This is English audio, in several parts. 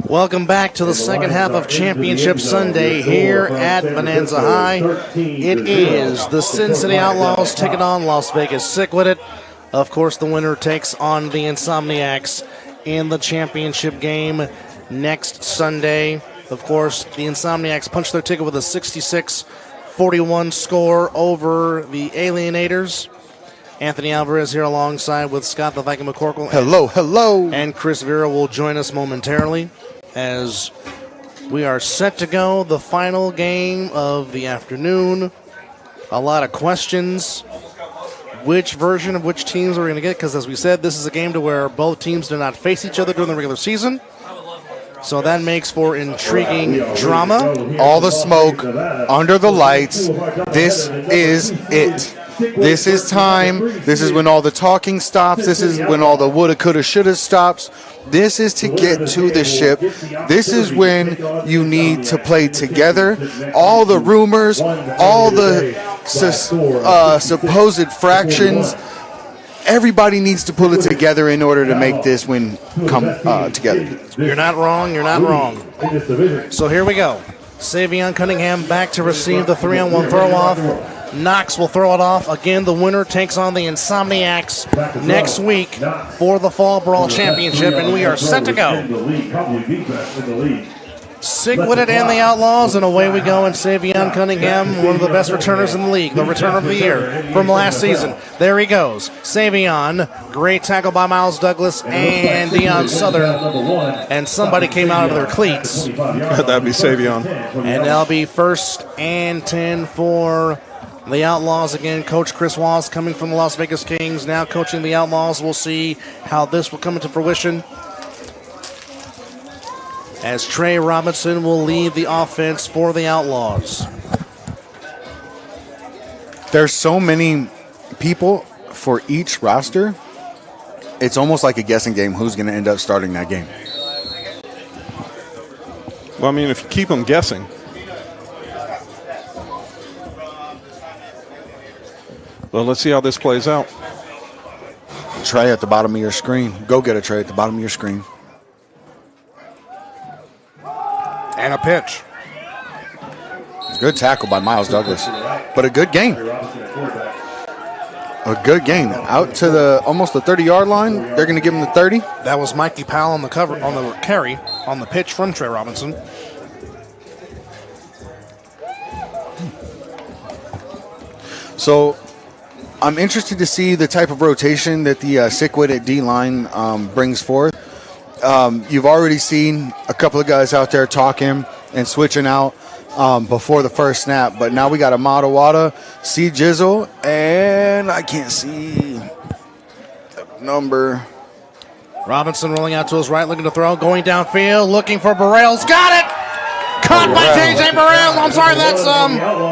Welcome back to the second half of Championship Sunday here at Bonanza High. It is the Sin City Outlaws taking on Las Vegas Sickwidit. Of course, the winner takes on the Insomniacs in the championship game next Sunday. Of course, the Insomniacs punched their ticket with a 66-41 score over the Alienators. Anthony Alvarez here alongside with Scott the Viking McCorkle. Hello. And Chris Vera will join us momentarily as we are set to go. The final game of the afternoon. A lot of questions. Which version of which teams are we going to get? Because as we said, this is a game to where both teams do not face each other during the regular season. So that makes for intriguing drama. All the smoke, under the lights. This is it. This is time. This is when all the talking stops. This is when all the woulda, coulda, shoulda stops. This is to get to the ship. This is when you need to play together. All the rumors, all the supposed fractions, everybody needs to pull it together in order to make this win come together. You're not wrong. You're not wrong. So here we go. Savion Cunningham back to receive the 3-on-1 throw-off. Knox will throw it off. Again, the winner takes on the Insomniacs next week for the Fall Brawl Championship, and we are set to go. Sickwidit and the Outlaws, and away we go. And Savion Cunningham, one of the best returners in the league, the returner of the year from last season. There he goes. Savion, great tackle by Miles Douglas and Deion Southern. And somebody came out of their cleats. That'd be Savion. And that'll be 1st and 10 for the Outlaws. Again, Coach Chris Wallace coming from the Las Vegas Kings, now coaching the Outlaws. We'll see how this will come into fruition as Trey Robinson will lead the offense for the Outlaws. There's so many people for each roster. It's almost like a guessing game who's going to end up starting that game. Well, I mean, if you keep them guessing. Well, let's see how this plays out. Trey at the bottom of your screen. Go get a Trey at the bottom of your screen. And a pitch. Good tackle by Miles Douglas, but a good gain. A good gain. Out to the almost the 30-yard line. They're going to give him the 30. That was Mikey Powell on the cover, on the carry, on the pitch from Trey Robinson. So I'm interested to see the type of rotation that the Sickwidit D-line brings forth. You've already seen a couple of guys out there talking and switching out before the first snap, but now we got Amada Wada, C. Jizzle, and I can't see the number. Robinson rolling out to his right, looking to throw, going downfield, looking for Burrell's. Got it! Caught by J.J. Burrell. I'm sorry, that's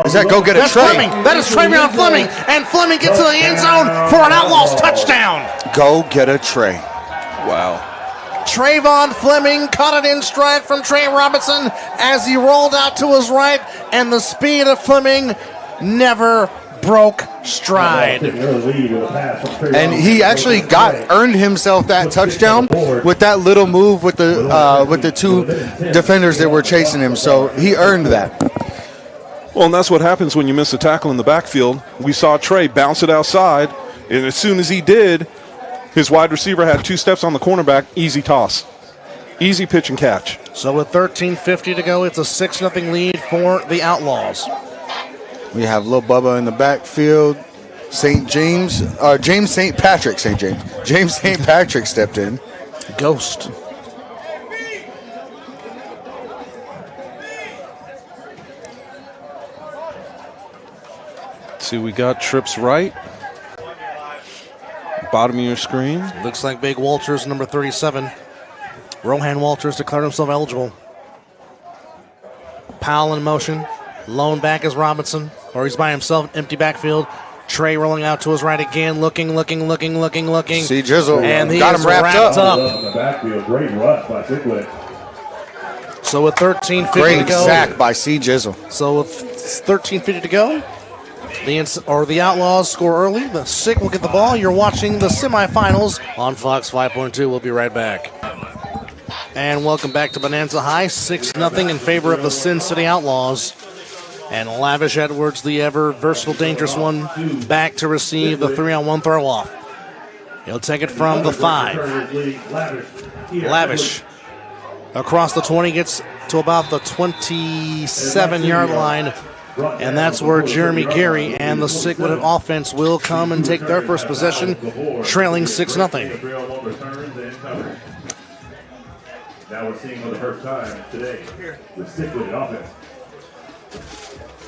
Is that go get a Trey? Fleming. That is Travion Fleming, and Fleming gets to the end zone for an Outlaws touchdown. Go get a Trey. Wow. Trayvon Fleming caught it in stride from Trey Robinson as he rolled out to his right, and the speed of Fleming never broke stride. And he actually earned himself that touchdown with that little move with the two defenders that were chasing him. So he earned that. Well, and that's what happens when you miss a tackle in the backfield. We saw Trey bounce it outside, and as soon as he did, his wide receiver had 2 steps on the cornerback, easy toss. Easy pitch and catch. So with 13:50 to go, it's a 6-0 lead for the Outlaws. We have Lil Bubba in the backfield. James St. Patrick stepped in. Ghost. Let's see, we got trips right. Bottom of your screen. Looks like Big Walters, number 37. Rohan Walters declared himself eligible. Powell in motion. Lone back is Robinson, or he's by himself, empty backfield. Trey rolling out to his right again, looking. See Jizzle, and he got him wrapped up. So with 13:50 to Great go. sack by C. Jizzle. So with 13:50 to go, the Outlaws score early. The Sick will get the ball. You're watching the semifinals on Fox 5.2. We'll be right back. And welcome back to Bonanza High. 6-0 in favor of the Sin City Outlaws. And Lavish Edwards, the ever versatile, dangerous one, back to receive the 3-on-1 throw-off. He'll take it from the 5. Lavish across the 20, gets to about the 27-yard line. And that's where Jeremy Gary and the Sickwidit offense will come and take their first possession, trailing 6-0. Now we're seeing for the first time today the Sickwidit offense.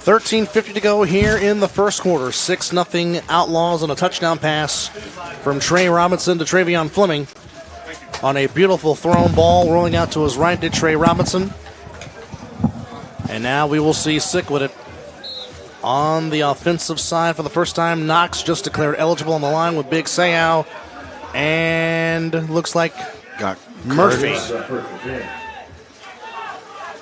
13:50 to go here in the first quarter. 6-0 Outlaws on a touchdown pass from Trey Robinson to Travion Fleming. On a beautiful thrown ball, rolling out to his right to Trey Robinson. And now we will see Sickwidit on the offensive side for the first time. Knox just declared eligible on the line with Big Sayao. And looks like Got Murphy.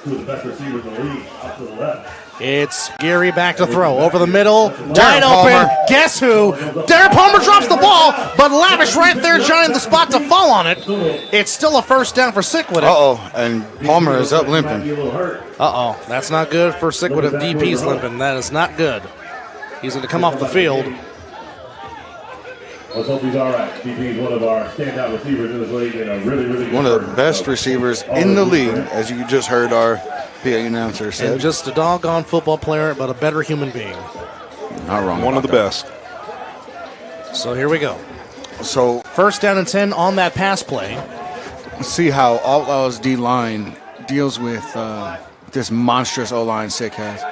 Two of the best receivers in the league, up to the left. It's Gary back to throw. Over the middle. Wide Palmer. open. Guess who? Darren Palmer drops the ball, but Lavish right there, Johnny the spot to fall on it. It's still a first down for Sickwidit. Uh-oh, and Palmer is up limping. Uh-oh. That's not good for Sickwidit. DP's limping. That is not good. He's going to come off the field. Let's hope he's all right. DP is one of our standout receivers in this league and a really, really good One of the starter. best receivers in the league, as you just heard our PA announcer And say. just a doggone football player, but a better human being. Not wrong. One of the best. So here we go. So First down and 10 on that pass play. let's see how Outlaws D-line deals with this monstrous O-line Sick has.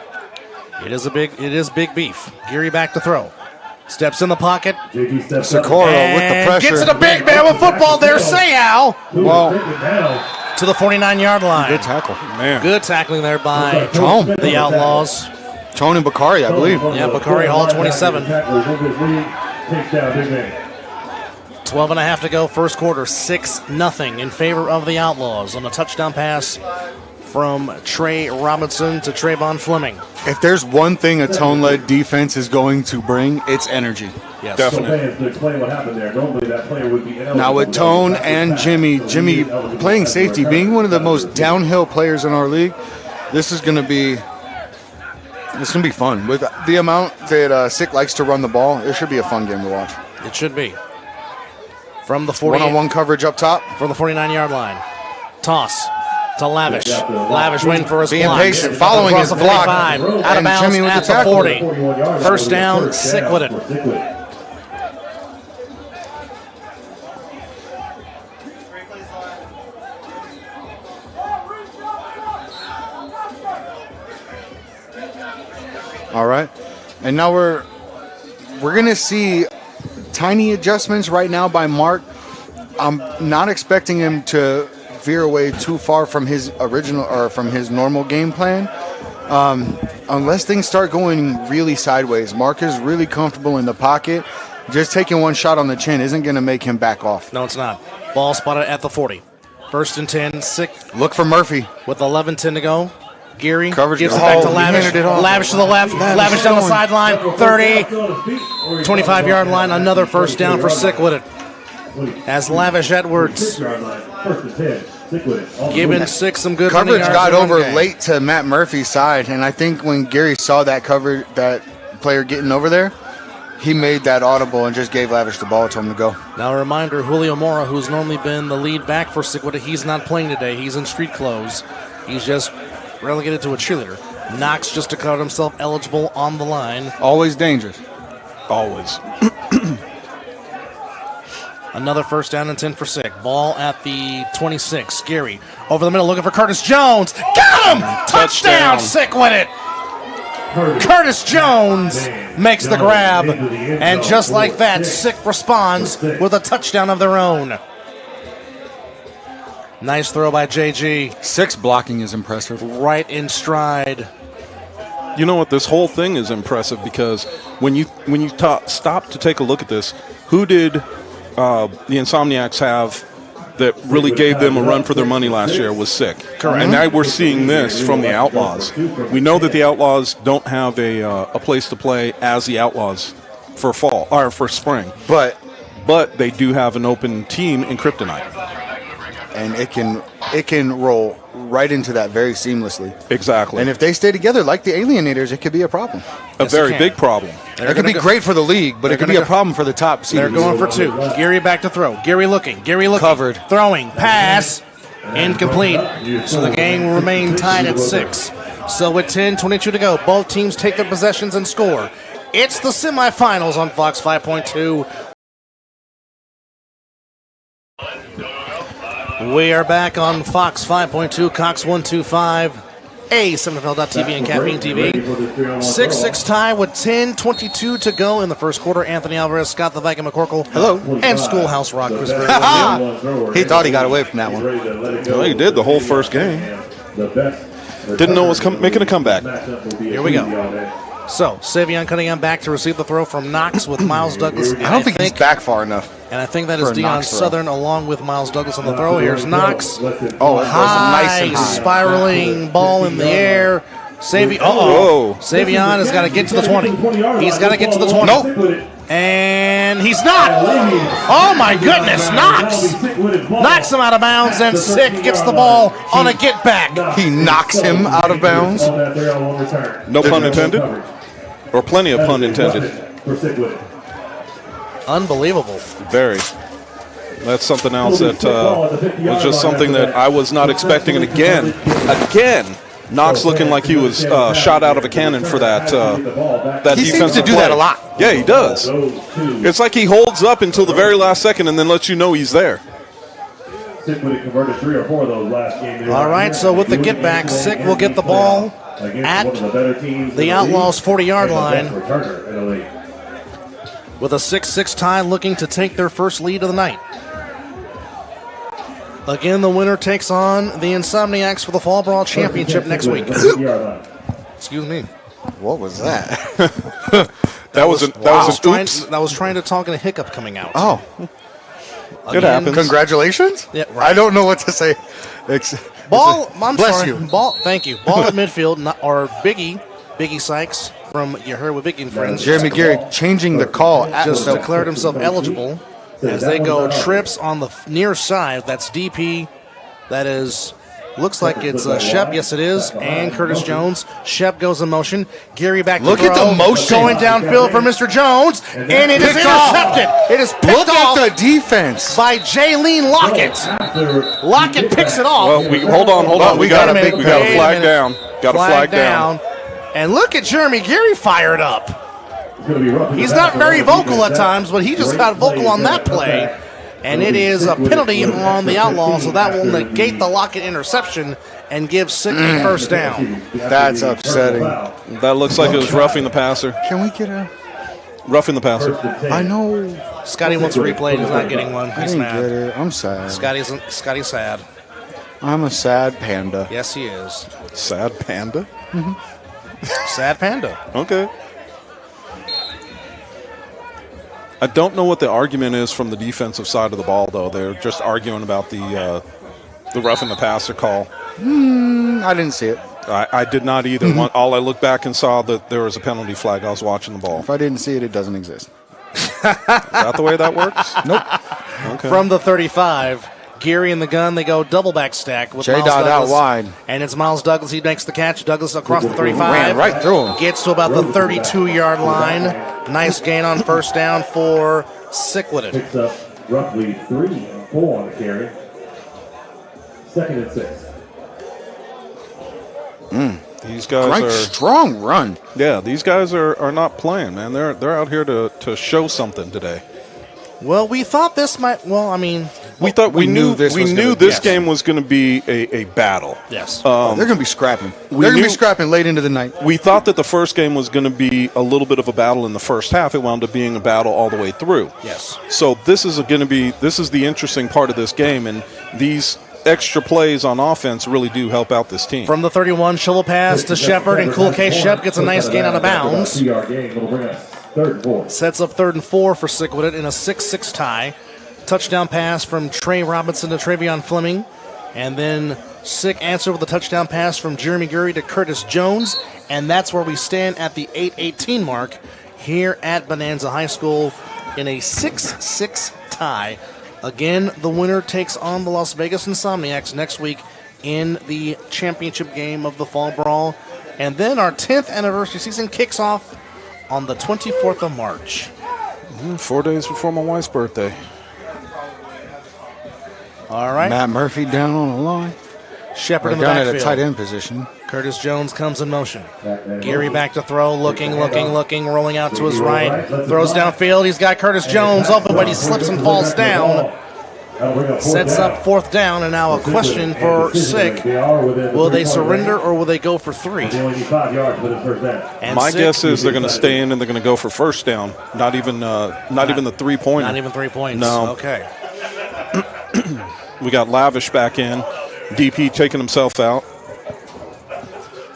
It is big beef. Gary back to throw. Steps in the pocket. JP steps up. Socorro with the And pressure. gets to the big man with football there. Sayao Well, Take it down. to the 49-yard line. good tackle. Man. Good tackling there by Tone. the Outlaws. Tone and Bakari, I believe. Yeah, Bakari Hall, 27. Tacklers in this league. Takes down big man. 12 and a half to go, first quarter. 6-0 in favor of the Outlaws on a touchdown pass from Trey Robinson to Trayvon Fleming. If there's one thing a Tone-led defense is going to bring, it's energy. Yes. So Definitely. fans, to explain what happened there, normally that player would be ineligible. Now with Tone and Jimmy playing safety, being one of the most downhill players in our league, this is going to be fun. With the amount that Sick likes to run the ball, it should be a fun game to watch. It should be. From the 40, One-on-one coverage up top. from the 49-yard line. Toss to Lavish. Lavish waiting for his Being block. patient, following Across his the block. 45, out of And bounds Jimmy with at the the tackle. 40. 41 yards. First down, Sickwidit. for Sickwidit. All right. And now we're going to see tiny adjustments right now by Mark. I'm not expecting him to veer away too far from his original or from his normal game plan. Unless things start going really sideways. Mark is really comfortable in the pocket. Just taking one shot on the chin isn't going to make him back off. No, it's not. Ball spotted at the 40. First and 10, Sick Look for Murphy. with 11:10 to go. Geary Coverage. gives it back to Oh, he Lavish. handed it off. Lavish to the left. Lavish down the sideline. 30, 25-yard line. Another first down for Sickwidit. As Lavish Edwards First and 10. Sickwidit. giving Sick some good Coverage running yards got in the run over game. late to Matt Murphy's side, and I think when Gary saw that player getting over there, he made that audible and just gave Lavish the ball, told him to go. Now a reminder, Julio Mora, who's normally been the lead back for Sickwidit, he's not playing today. He's in street clothes. He's just relegated to a cheerleader. Knox just declared himself eligible on the line. Always dangerous. Always. Another first down and 10 for Sick. Ball at the 26. Gary over the middle looking for Curtis Jones. Got him! Touchdown, Sickwidit! Curtis Jones makes the grab. And just like that, Sick responds with a touchdown of their own. Nice throw by JG. 6 blocking is impressive. Right in stride. You know what? This whole thing is impressive because when you stop to take a look at this, who did the Insomniacs have that really gave them a run for their money last year was Sick. Correct. And now we're seeing this from the Outlaws. We know that the Outlaws don't have a place to play as the Outlaws for fall or for spring, But but they do have an open team in Kryptonite. and it can roll right into that very seamlessly. Exactly. And if they stay together like the Alienators, it could be a problem. A very big problem. It could be great for the league, but it could be a problem for the top seeds. They're going for two. Geary back to throw. Geary looking. Covered. Throwing. Pass. Incomplete. So the game will remain tied at 6. So with 10:22 to go, both teams take their possessions and score. It's the semifinals on Fox 5.2. We are back on Fox 5.2, Cox 125, A7FL.TV and Caffeine TV. 6-6 tie with 10:22 to go in the first quarter. Anthony Alvarez, Scott the Viking McCorkle. Hello. And Schoolhouse Rock. Chris He thought he got away from that one. Well, he did the whole first game. Didn't know it was making a comeback. Here we go. So, Savion Cunningham back to receive the throw from Knox with Miles Douglas. I don't think he's back far enough. And I think that is for a Deion Knox throw. Southern along with Miles Douglas on the throw. Here's Knox. Oh, it goes nice and high. Spiraling ball in the air. Savion has got to get to the 20. He's got to get to the 20. Nope. And he's not. Oh, my goodness. Knocks him out of bounds, and Sick gets the ball on a get back. He knocks him out of bounds. No pun intended? Or plenty of pun intended. Unbelievable. Very. That's something else that was just something that I was not expecting. And again, Knox looking like he was shot out of a cannon for that He defensive seems to do play. that a lot. Yeah, he does. It's like he holds up until the very last second and then lets you know he's there. All right, so with the get back, Sick will get the ball at the Outlaws' 40-yard line with a 6-6 tie, looking to take their first lead of the night. Again, the winner takes on the Insomniacs for the Fall Brawl Championship next week. Excuse me. What was that? That was an oops. I was trying to talk and a hiccup coming out. Oh, It happens. congratulations. Yeah, right. I don't know what to say. Ball, I'm Bless sorry. you. Ball, thank you. Ball at midfield, or Biggie Sykes from You Heard with Biggie and Friends. Jeremy Geary changing the call. Just declared himself eligible as they go trips on the near side. That's DP. That is, looks like it's Shep. Yes, it is. And Curtis Jones. Shep goes in motion. Geary back to Look throw. at the motion. Going downfield for Mr. Jones. And it is Picked off. intercepted. It is picked Look off at the defense. by Jaylene Lockett. Lockett picks it off. Well, hold on. We got a Wait a flag minute. down. Got a flag down. And look at Jeremy Geary fired up. He's not very vocal at times, but he just got vocal on that play. And it is a penalty on the Outlaws, so that will negate the Lockett interception and give Sick a first down. That's upsetting. That looks like it was roughing the passer. Can we get a? Roughing the passer. I know. Scotty wants a replay. He's not getting one. I He's didn't get mad. it. I'm sad. Scotty's sad. I'm a sad panda. Yes, he is. Sad panda? Sad panda. Okay. I don't know what the argument is from the defensive side of the ball, though. They're just arguing about the roughing the passer call. I didn't see it. I did not either. All I looked back and saw that there was a penalty flag. I was watching the ball. If I didn't see it, it doesn't exist. Is that the way that works? Nope. Okay. From the 35, Geary in the gun, they go double back stack with Miles J-Dot Douglas. out wide. And it's Miles Douglas. He makes the catch. Douglas across the 35. Ran right through him. Gets to about the 32-yard line. Nice gain on first down for Sickwidit. Picks up roughly 3 and 4 on the carry. 2nd and 6. These guys Right, are strong run. these guys are not playing, man. They're out here to show something today. Well, we thought this might. Well, I mean, We knew this was gonna- this yes. game was going to be a battle. yes. They're going to be scrapping. They're we going to knew- be scrapping late into the night. We thought that the first game was going to be a little bit of a battle in the first half. It wound up being a battle all the way through. Yes. So this is the interesting part of this game, and these extra plays on offense really do help out this team. From the 31, shovel pass to Shepard, and Cool Case Shep gets a nice gain out of bounds. 2-yard gain. It'll bring us 3rd and 4. Sets up 3rd and 4 for Sickwidit in a 6-6 tie. Touchdown pass from Trey Robinson to Travion Fleming. And then Sick answer with a touchdown pass from Jeremy Geary to Curtis Jones. And that's where we stand at the 8:18 mark here at Bonanza High School in a 6-6 tie. Again, the winner takes on the Las Vegas Insomniacs next week in the championship game of the Fall Brawl. And then our 10th anniversary season kicks off on the 24th of March. 4 days before my wife's birthday. All right. Matt Murphy down on the line. Shepard in the down backfield. at a tight end position. Curtis Jones comes in motion. Gary back to throw, looking, rolling out to his right. Throws downfield. He's got Curtis Jones open, but he slips and falls down. Sets up 4th down, and now a question for Sick. Will they surrender or will they go for 3? And My Sick, guess is they're going to stay in and they're going to go for first down. Not even the 3-pointer. Not even 3 points. No. Okay. We got Lavish back in. DP taking himself out.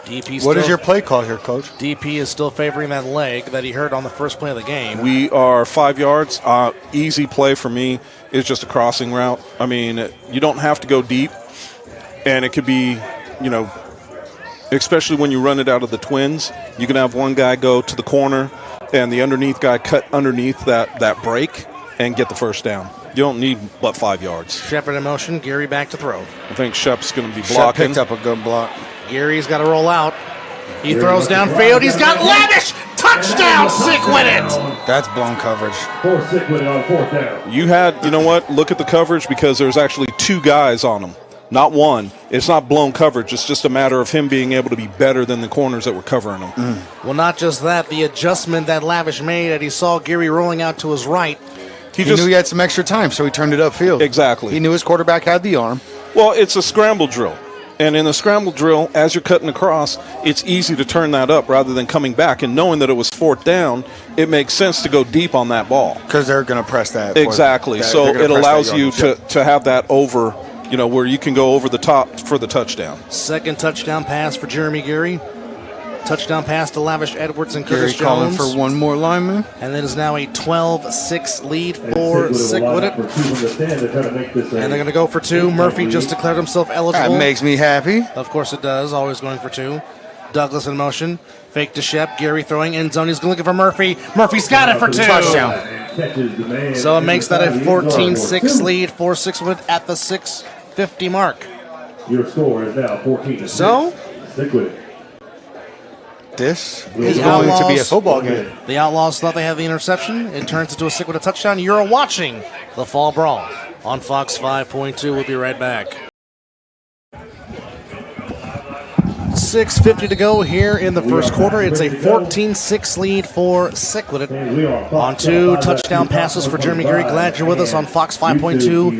DP What is your play call here, Coach? DP is still favoring that leg that he hurt on the first play of the game. We are 5 yards. Easy play for me is just a crossing route. I mean, you don't have to go deep, and it could be, especially when you run it out of the twins, you can have one guy go to the corner and the underneath guy cut underneath that break and get the first down. You don't need but 5 yards. Shepard in motion. Gary back to throw. I think Shep's going to be Shep blocking. picked up a good block. Gary's got to roll out. He throws downfield. He's got Lavish. Touchdown, Sickwidit. That's blown coverage. For Sickwidit on 4th down. You had, you know what? Look at the coverage because there's actually 2 guys on him, not one. It's not blown coverage. It's just a matter of him being able to be better than the corners that were covering him. Well, not just that. The adjustment that Lavish made, that he saw Gary rolling out to his right. He knew he had some extra time, so he turned it upfield. Exactly. He knew his quarterback had the arm. Well, it's a scramble drill. And in a scramble drill, as you're cutting across, it's easy to turn that up rather than coming back. And knowing that it was 4th down, it makes sense to go deep on that ball. Because they're going to press that. Exactly. So it allows you to have that over, where you can go over the top for the touchdown. Second touchdown pass for Jeremy Gary. Touchdown pass to Lavish Edwards and Curtis Gary calling Jones. for one more lineman. And it is now a 12-6 lead for Sickwidit. And they're going to go for 2. Murphy just declared himself eligible. That makes me happy. Of course it does. Always going for 2. Douglas in motion. Fake to Shep. Gary throwing end zone. He's looking for Murphy. Murphy's got it for 2. Touchdown. So it makes that a 14-6 lead for Sickwidit at the 6:50 mark. Your score is now 14-6. So Sickwidit. This The is going to be a Outlaws- football game. the Outlaws thought they had the interception. It turns into a Sickwidit touchdown. You're watching the Fall Brawl on Fox 5.2. We'll be right back. 6:50 to go here in the first quarter. It's a 14-6 lead for Sickwidit. On 2 touchdown passes for Jeremy Gary. Glad you're with us on Fox 5.2,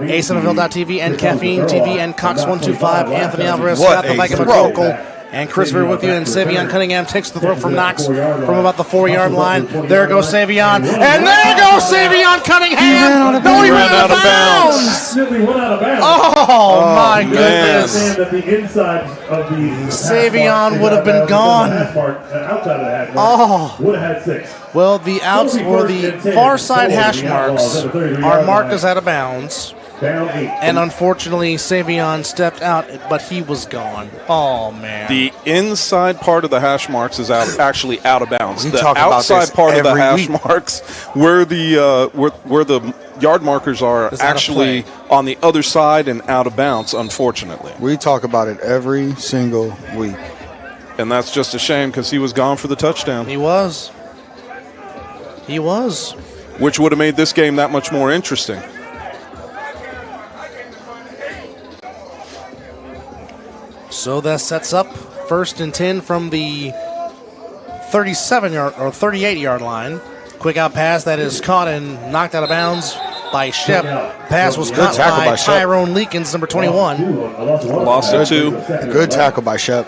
A7FL.TV, and Caffeine TV, and Cox 125. Anthony Alvarez, What Scott the a Viking throw. McCorkle, and Chris Veer with you. And Savion Cunningham takes the throw from Knox from about the 4-yard line. There goes Savion, and there goes Savion Cunningham. No, he ran out of bounds. Simply went out of bounds. Oh my man. goodness. And that the inside of the Savion would have been gone. Outside of the hash mark would have had 6. Well, the outs or the far side hash marks are marked as out of bounds. Down 8. And unfortunately, Savion stepped out, but he was gone. Oh, man. The inside part of the hash marks is actually out of bounds. We The talk about outside this part of the every hash week. marks, where the yard markers are Is out of actually play. on the other side and out of bounds, unfortunately. We talk about it every single week. And that's just a shame because he was gone for the touchdown, He was. He was. which would have made this game that much more interesting. So that sets up 1st and 10 from the 37-yard or 38-yard line. Quick out pass that is caught and knocked out of bounds by Shep. Pass was caught tackle by by Shep. Tyrone Leakins, number 21. Loss of 2. Good tackle by Shep.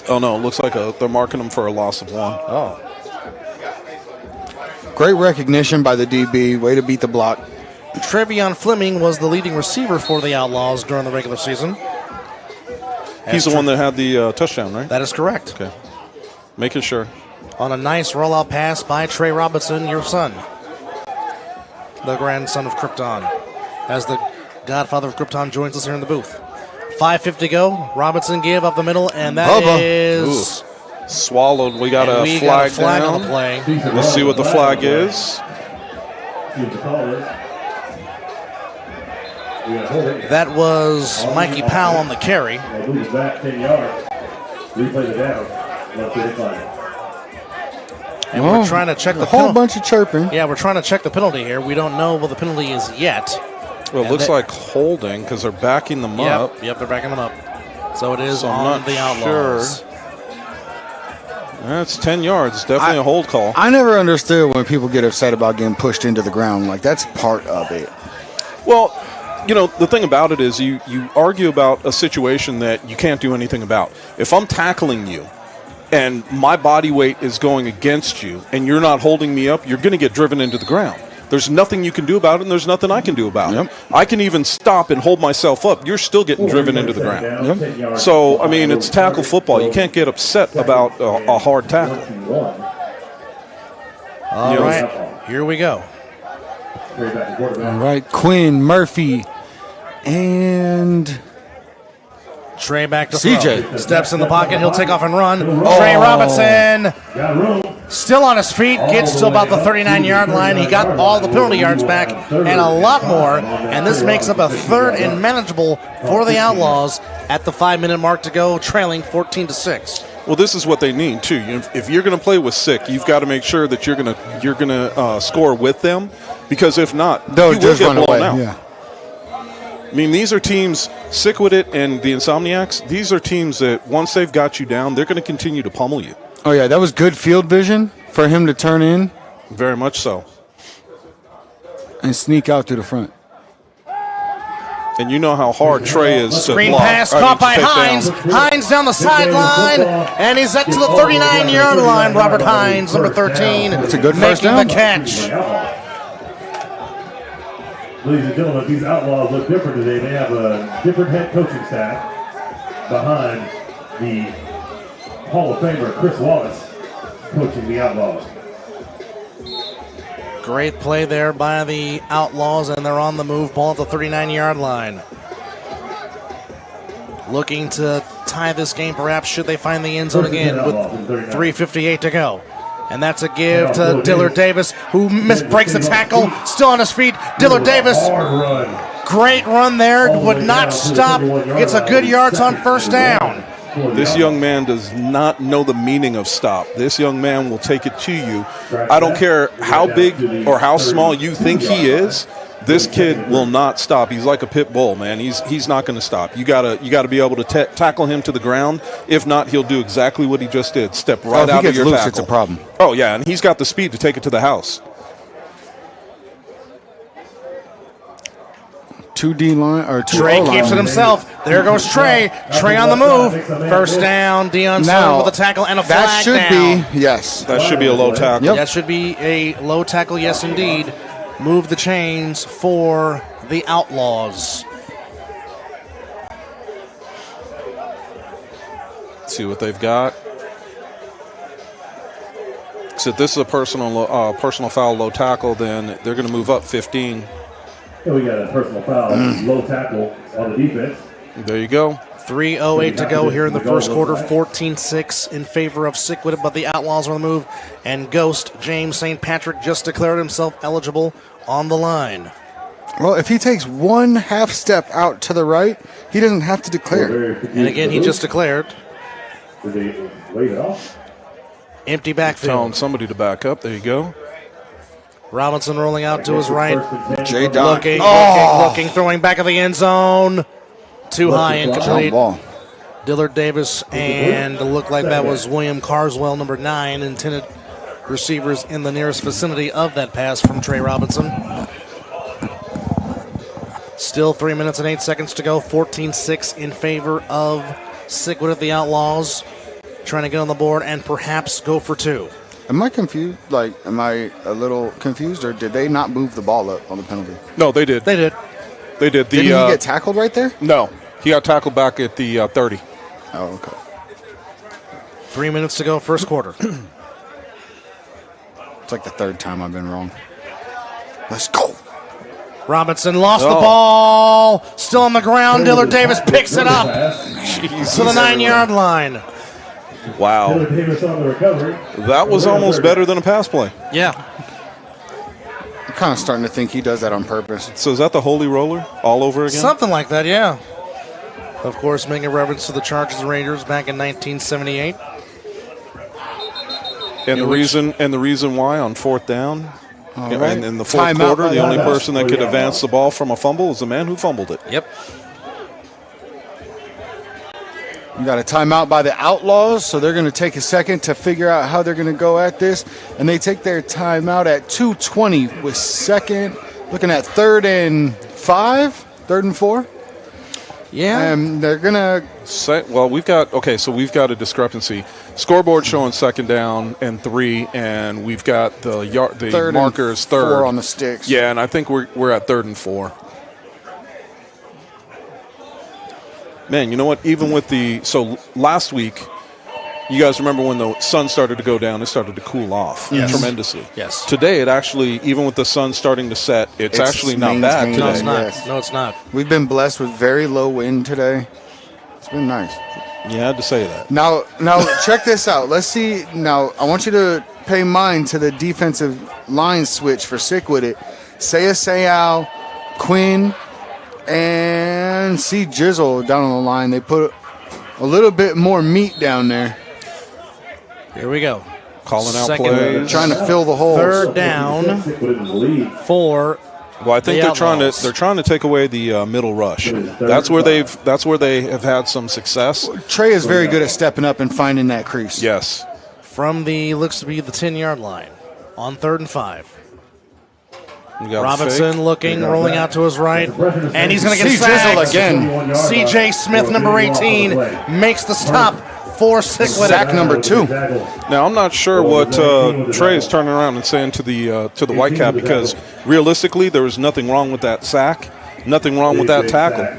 Oh, no, it looks like they're marking him for a loss of 1. Oh. Great recognition by the DB. Way to beat the block. Trevion Fleming was the leading receiver for the Outlaws during the regular season. He's the one that had the touchdown, right? That is correct. Okay. Making sure. On a nice rollout pass by Trey Robinson, your son, the grandson of Krypton, as the godfather of Krypton joins us here in the booth. 5:50 to go. Robinson gave up the middle, and that Bubba. is Swallowed. We got and a we flag, got a flag down. on the play. Let's see what the flag is. See what the call is. That was Mikey Powell on the carry. Move it back 10 yards. Replay the down. Left to decline. And we're trying to check the a whole penalty. bunch of chirping. Yeah, we're trying to check the penalty here. We don't know what the penalty is yet. Well, it looks like holding because they're backing them up. Yep, they're backing them up. So it is So I'm on not the Outlaws. That's 10 yards. Definitely a hold call. I never understood when people get upset about getting pushed into the ground. Like, that's part of it. Well, you know, the thing about it is you argue about a situation that you can't do anything about. If I'm tackling you and my body weight is going against you and you're not holding me up, you're going to get driven into the ground. There's nothing you can do about it, and there's nothing I can do about it. I can even stop and hold myself up. You're still getting driven into the ground. So, I mean, it's tackle football. You can't get upset about a hard tackle. All right, here we go. All right, Quinn, Murphy, and Trey back to throw. CJ. Steps in the pocket. He'll take off and run. Trey Robinson still on his feet. Gets to about the 39-yard line. He got all the penalty yards back and a lot more. And this makes up a third and manageable for the Outlaws at the 5-minute mark to go, trailing 14-6. Well, this is what they need too. If you're going to play with Sick, you've got to make sure that you're going to score with them, because if not, they'll you just will get run blown away. out. Yeah. I mean, these are teams, Sickwidit and the Insomniacs, these are teams that once they've got you down, they're going to continue to pummel you. Oh, yeah, that was good field vision for him to turn in Very much so. and sneak out to the front. And you know how hard Trey is to Screen block. pass I mean, caught by to take Hines. down. Hines down the sideline, and he's up to the 39-yard line. Robert Hines, number 13, That's a good first making down. the catch. Ladies and gentlemen, these Outlaws look different today. They have a different head coaching staff behind the Hall of Famer Chris Wallace coaching the Outlaws. Great play there by the Outlaws, and they're on the move. Ball at the 39-yard line. Looking to tie this game, perhaps, should they find the end zone again with 3:58 to go. And that's a give to Dillard Davis, who breaks the tackle, still on his feet. Dillard Davis, great run there, would not stop, gets a good yards on first down. This young man does not know the meaning of stop. This young man will take it to you. I don't care how big or how small you think he is. This kid will not stop. He's like a pit bull, man. He's not going to stop. You gotta be able to tackle him to the ground. If not, he'll do exactly what he just did. Step right out of your loose, tackle. it's a problem. Oh yeah, and he's got the speed to take it to the house. 2 D-line or 2 Trey O-line. keeps it himself. There goes Trey. Trey on the move. First down. Deion Sloan with a tackle and a That flag should down. be, yes. That should be a low tackle. Yep. That should be a low tackle, yes, indeed. Move the chains for the Outlaws. See what they've got. So if this is a personal foul, low tackle, then they're going to move up 15. And we got a personal foul, low tackle on the defense. There you go. 3:08 to go here in the first quarter. 14-6 in favor of Sickwidit, but the Outlaws are on the move. And Ghost James St. Patrick just declared himself eligible on the line. Well, if he takes 1 half step out to the right, he doesn't have to declare. And again, he just declared. Did they wave it off? Empty Telling backfield. somebody to back up. There you go. Robinson rolling out to his right. J-Dot. Looking, throwing back of the end zone. Too high, incomplete. Ball. Dillard Davis, and it looked like that was William Carswell, number 9, intended receivers in the nearest vicinity of that pass from Trey Robinson. Still 3 minutes and 8 seconds to go. 14-6 in favor of Sickwidit, the Outlaws. Trying to get on the board and perhaps go for 2. Am I confused? Like, am I a little confused, or did they not move the ball up on the penalty? No, they did. They did. They did. Didn't he get tackled right there? No, he got tackled back at the 30. Oh, okay. 3 minutes to go, first quarter. It's like the 3rd time I've been wrong. Let's go. Robinson lost the ball. Still on the ground. Dillard Davis picks it up to the 9-yard line. Wow. Davis on the recovery. That was almost better than a pass play. Yeah. kind of starting to think he does that on purpose. So is that the Holy Roller all over again? Something like that, yeah. Of course, making a reference to the Chargers and Raiders back in 1978. And the reason why on fourth down, right. and in the fourth Timeout quarter, by the the only Outlaws. person that could advance the ball from a fumble is the man who fumbled it. Yep. You got a timeout by the Outlaws, so they're going to take a second to figure out how they're going to go at this. And they take their timeout at 2:20 with second, looking at 3rd and 5, 3rd and 4. Yeah. And they're going to We've got a discrepancy. Scoreboard showing 2nd down and 3, and we've got the third markers and 3rd 4 on the sticks. Yeah, and I think we're at 3rd and 4. Man, you know what? Even with last week, you guys remember when the sun started to go down, it started to cool off tremendously. Yes. Today, it actually, even with the sun starting to set, it's actually not bad maintained. today. No, it's not. Yes. No, it's not. We've been blessed with very low wind today. It's been nice. You had to say that. Now check this out. Let's see. Now, I want you to pay mind to the defensive line switch for Sickwidit. Saya Sayal, Quinn, and C. Jizzle down on the line. They put a little bit more meat down there. Here we go. Calling out Second. plays. Trying to fill the holes. 3rd down for. Well, I think The they're trying to take away the middle rush. That's where they have had some success. Trey is very good at stepping up and finding that crease. Yes. From looks to be the 10-yard line on 3rd and 5. We got Robinson fake. looking, rolling out to his right, and he's going to get C. sacked. Jizzle again. C.J. Smith, number 18, makes the stop for Sickwidit. Sack number 2. Now I'm not sure what Trey is turning around and saying to the Whitecap, because realistically there was nothing wrong with that sack, nothing wrong with that tackle.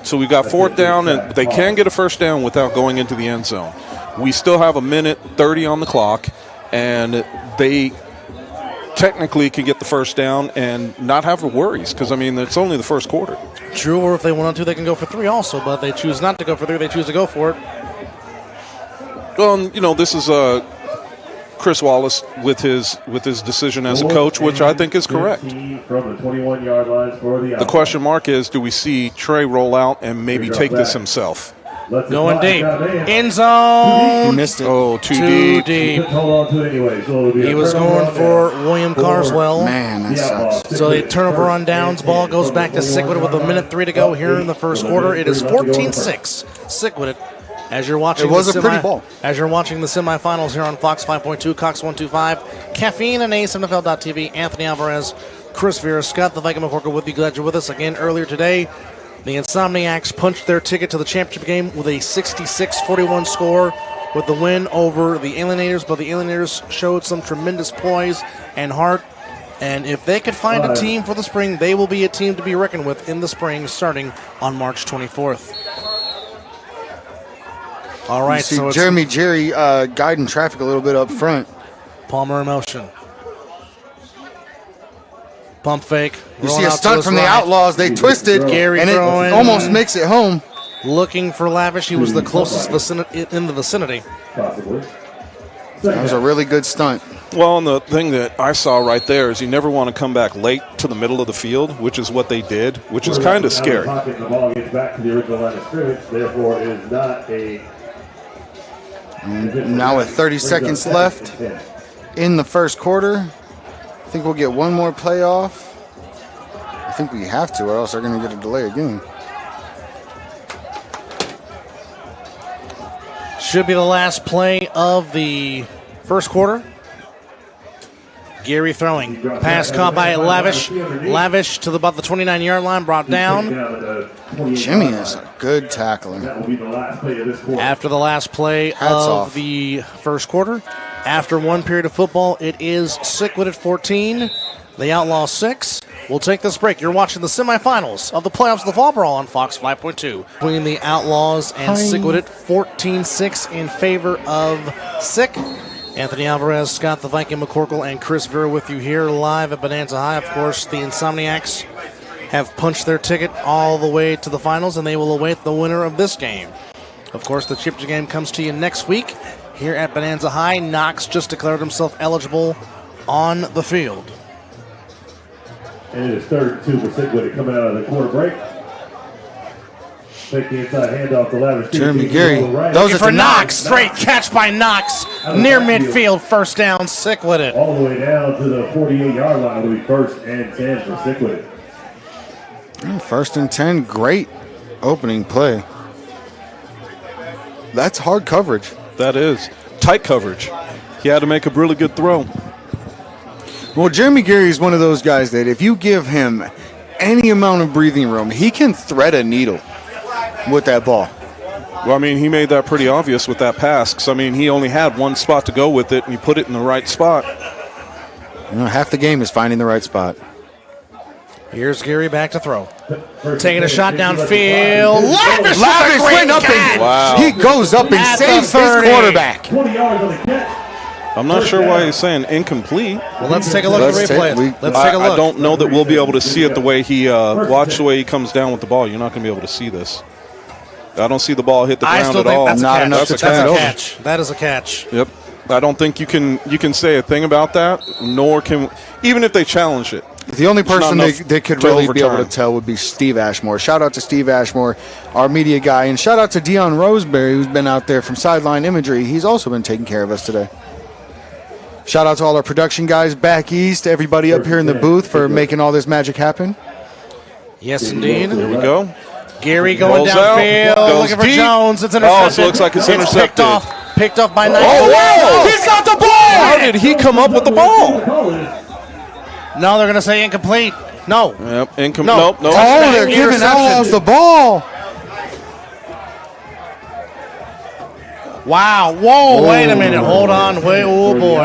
So we got 4th down, and they can get a 1st down without going into the end zone. We still have a minute 30 on the clock, and they technically can get the 1st down and not have worries, because, I mean, it's only the first quarter. True, or if they want to, they can go for 3 also, but they choose not to go for 3. They choose to go for it. Well, you know, this is Chris Wallace with his decision as a coach, which I think is correct. From the 21-yard line for the question mark is, do we see Trey roll out and maybe take this himself? Going deep. End zone. He missed it. Oh, too Too deep. deep. He was going for William Carswell. Man, that sucks. So the turnover on downs. Ball goes back to Sickwidit with a minute 3 to go here in the first quarter. It is 14-6. Sickwidit. As you're watching, It was a pretty ball. As you're watching the semifinals here on Fox 5.2, Cox 125, Caffeine and A7FL.TV. Anthony Alvarez, Chris Vera, Scott the Viking McCorkle with you. Glad you're with us again earlier today. The Insomniacs punched their ticket to the championship game with a 66-41 score with the win over the Alienators, but the Alienators showed some tremendous poise and heart. And if they could find a team for the spring, they will be a team to be reckoned with in the spring starting on March 24th. All right, See so it's Jeremy Jerry guiding traffic a little bit up front. Palmer in motion. Pump fake. You rolling see a out to stunt his from the right. Outlaws. They twisted, Gary and it throwing. almost makes it home. Looking for Lavish. He was the closest in the vicinity. That was a really good stunt. Well, and the thing that I saw right there is you never want to come back late to the middle of the field, which is what they did, which is kind of scary. The ball gets back to the original line of scrimmage, therefore it is not a. Now with 30 seconds left in the first quarter, I think we'll get one more play off. I think we have to, or else they're going to get a delay again. Should be the last play of the first quarter. Gary throwing. Pass caught by Lavish. Lavish to about the 29-yard line, brought down. Jimmy is a good tackler. That will be the last play of this quarter. After the last play Hats of off. the first quarter. After one period of football, it is Sickwidit 14, the Outlaws 6. We'll take this break. You're watching the semifinals of the playoffs of the Fall Brawl on Fox 5.2. Between the Outlaws and Sickwidit, 14-6 in favor of Sick. Anthony Alvarez, Scott the Viking McCorkle, and Chris Vera with you here live at Bonanza High. Of course, the Insomniacs have punched their ticket all the way to the finals, and they will await the winner of this game. Of course, the championship game comes to you next week here at Bonanza High. Knox just declared himself eligible on the field. And it is 3rd and 2 for Sickwidit coming out of the quarter break. Take the inside handoff to Lavish. Jeremy Gary. Right. Those are For to Knox. Great catch by Knox. Near midfield. First down, Sickwidit. All the way down to the 48-yard line. It'll be 1st and 10 for Sickwidit. 1st and 10. Great opening play. That's hard coverage. That is tight coverage. He had to make a really good throw. Well, Jeremy Gary is one of those guys that if you give him any amount of breathing room, he can thread a needle with that ball. Well, I mean, he made that pretty obvious with that pass. 'Cause, I mean, he only had one spot to go with it, and he put it in the right spot. You know, half the game is finding the right spot. Here's Gary back to throw. Taking a shot downfield. Lavish went up and Wow. he goes up and At the saves his 30. quarterback. 20 yards on the catch. I'm not sure why he's saying incomplete. Well, let's take a look at the Let's replay. take- Let's take a look. I don't know that we'll be able to see it the way he watch the way he comes down with the ball. You're not going to be able to see this. I don't see the ball hit the I ground still at think all. that's a Not catch. enough to That's turn a it over. catch. That is a catch. Yep. I don't think you can say a thing about that. Nor can even if they challenge it. The only There's person not that, enough that could to really be able to overturn. tell would be Steve Ashmore. Shout out to Steve Ashmore, our media guy, and shout out to Dion Roseberry, who's been out there from Sideline Imagery. He's also been taking care of us today. Shout out to all our production guys back east, everybody up here in the booth for making all this magic happen. Yes, indeed. Here we go. Gary going Rolls out, downfield, goes looking for deep. Jones. It's Oh, intercepted. so it looks like it's Picked intercepted. picked off by Knight. Oh, wow! He's got the ball! How did he come up with the ball? No, they're going to say incomplete. No. Yep. No. Nope. Oh, they're giving Interception. Outlaws the ball. Wow. Whoa, wait a minute. Hold on. Wait, oh, boy.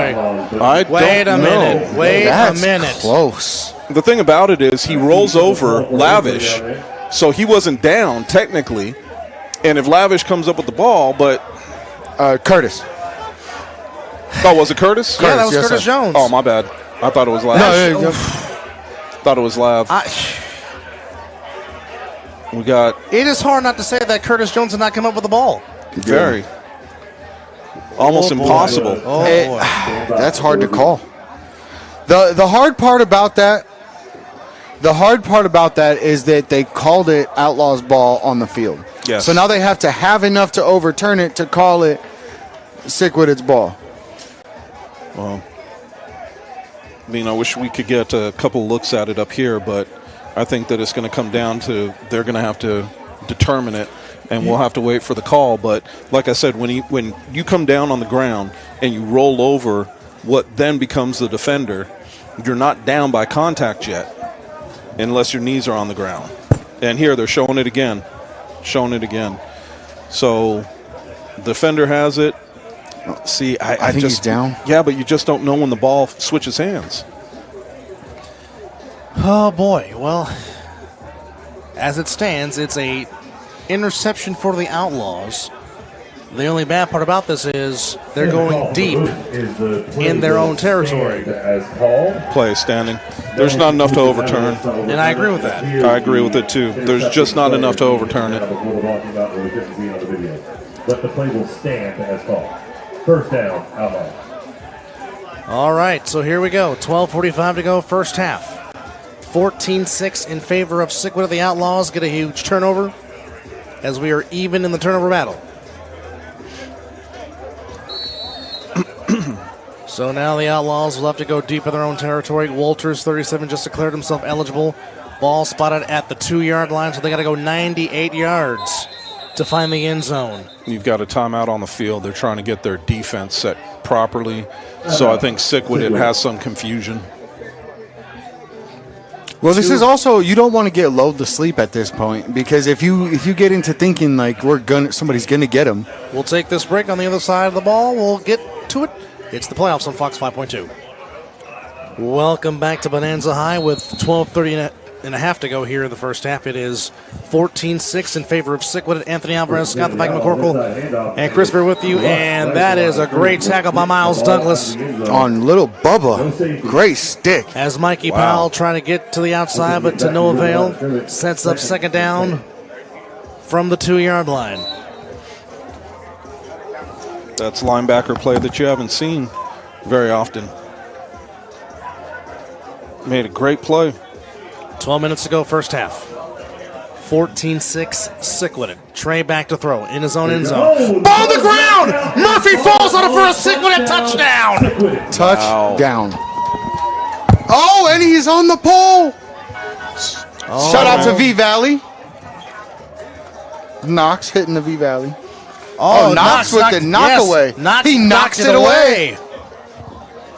I Wait don't a minute. know. Wait That's a minute. close. The thing about it is he rolls over Lavish, so he wasn't down technically. And if Lavish comes up with the ball, but Curtis. was it Curtis? Yeah, that was yes, Curtis sir. Jones. Oh, my bad. I thought it was Lav. No, Thought it was Lav. We got It is hard not to say that Curtis Jones did not come up with the ball. very almost Oh, boy. impossible. Oh, It- boy. that's hard to call. The hard part about that, is that they called it Outlaws ball on the field. Yes. So now they have to have enough to overturn it to call it Sickwidit's ball. I mean, I wish we could get a couple looks at it up here, but I think that it's going to come down to they're going to have to determine it, and we'll have to wait for the call. But like I said, when you come down on the ground and you roll over what then becomes the defender, you're not down by contact yet, unless your knees are on the ground. And here they're showing it again. So defender has it. See, I think just he's down. Yeah, but you just don't know when the ball switches hands. Oh, boy. Well, as it stands, it's a interception for the Outlaws. The only bad part about this is they're going deep in their own territory. Play standing. There's not enough to overturn. And I agree with that. I agree with it too. There's just not enough to overturn it. But the play will stand as called. First down, Outlaws. All right, so here we go. 12:45 to go, first half. 14-6 in favor of Sickwidit. The Outlaws get a huge turnover as we are even in the turnover battle. So now the Outlaws will have to go deep in their own territory. Walters, 37, just declared himself eligible. Ball spotted at the 2-yard line, so they got to go 98 yards to find the end zone. You've got a timeout on the field. They're trying to get their defense set properly. So I think Sickwidit has some confusion. Well, this is also, you don't want to get lulled to sleep at this point, because if you get into thinking like somebody's gonna get him. We'll take this break on the other side of the ball. We'll get to it. It's the playoffs on Fox 5.2. Welcome back to Bonanza High with 12:30 and a half to go here in the first half. It is 14-6 in favor of Sickwidit. Anthony Alvarez, Scott the Mike McCorkle, and Chris Bear with you. And that is a great tackle by Miles Douglas On little Bubba. Great stick. as Mikey Powell trying to get to the outside, but to no avail. Sets up second down from the 2-yard line. That's linebacker play that you haven't seen very often. Made a great play. 12 minutes to go, first half. 14-6, Sickwidit. Trey back to throw in his own end zone. Ball on the ground! Murphy falls on it for a Sickwidit touchdown! Touchdown. Oh, and he's on the pole. Shout out to V Valley. Knox hitting the V Valley. Oh, Knox with the knockaway. Yes, he knocks it away.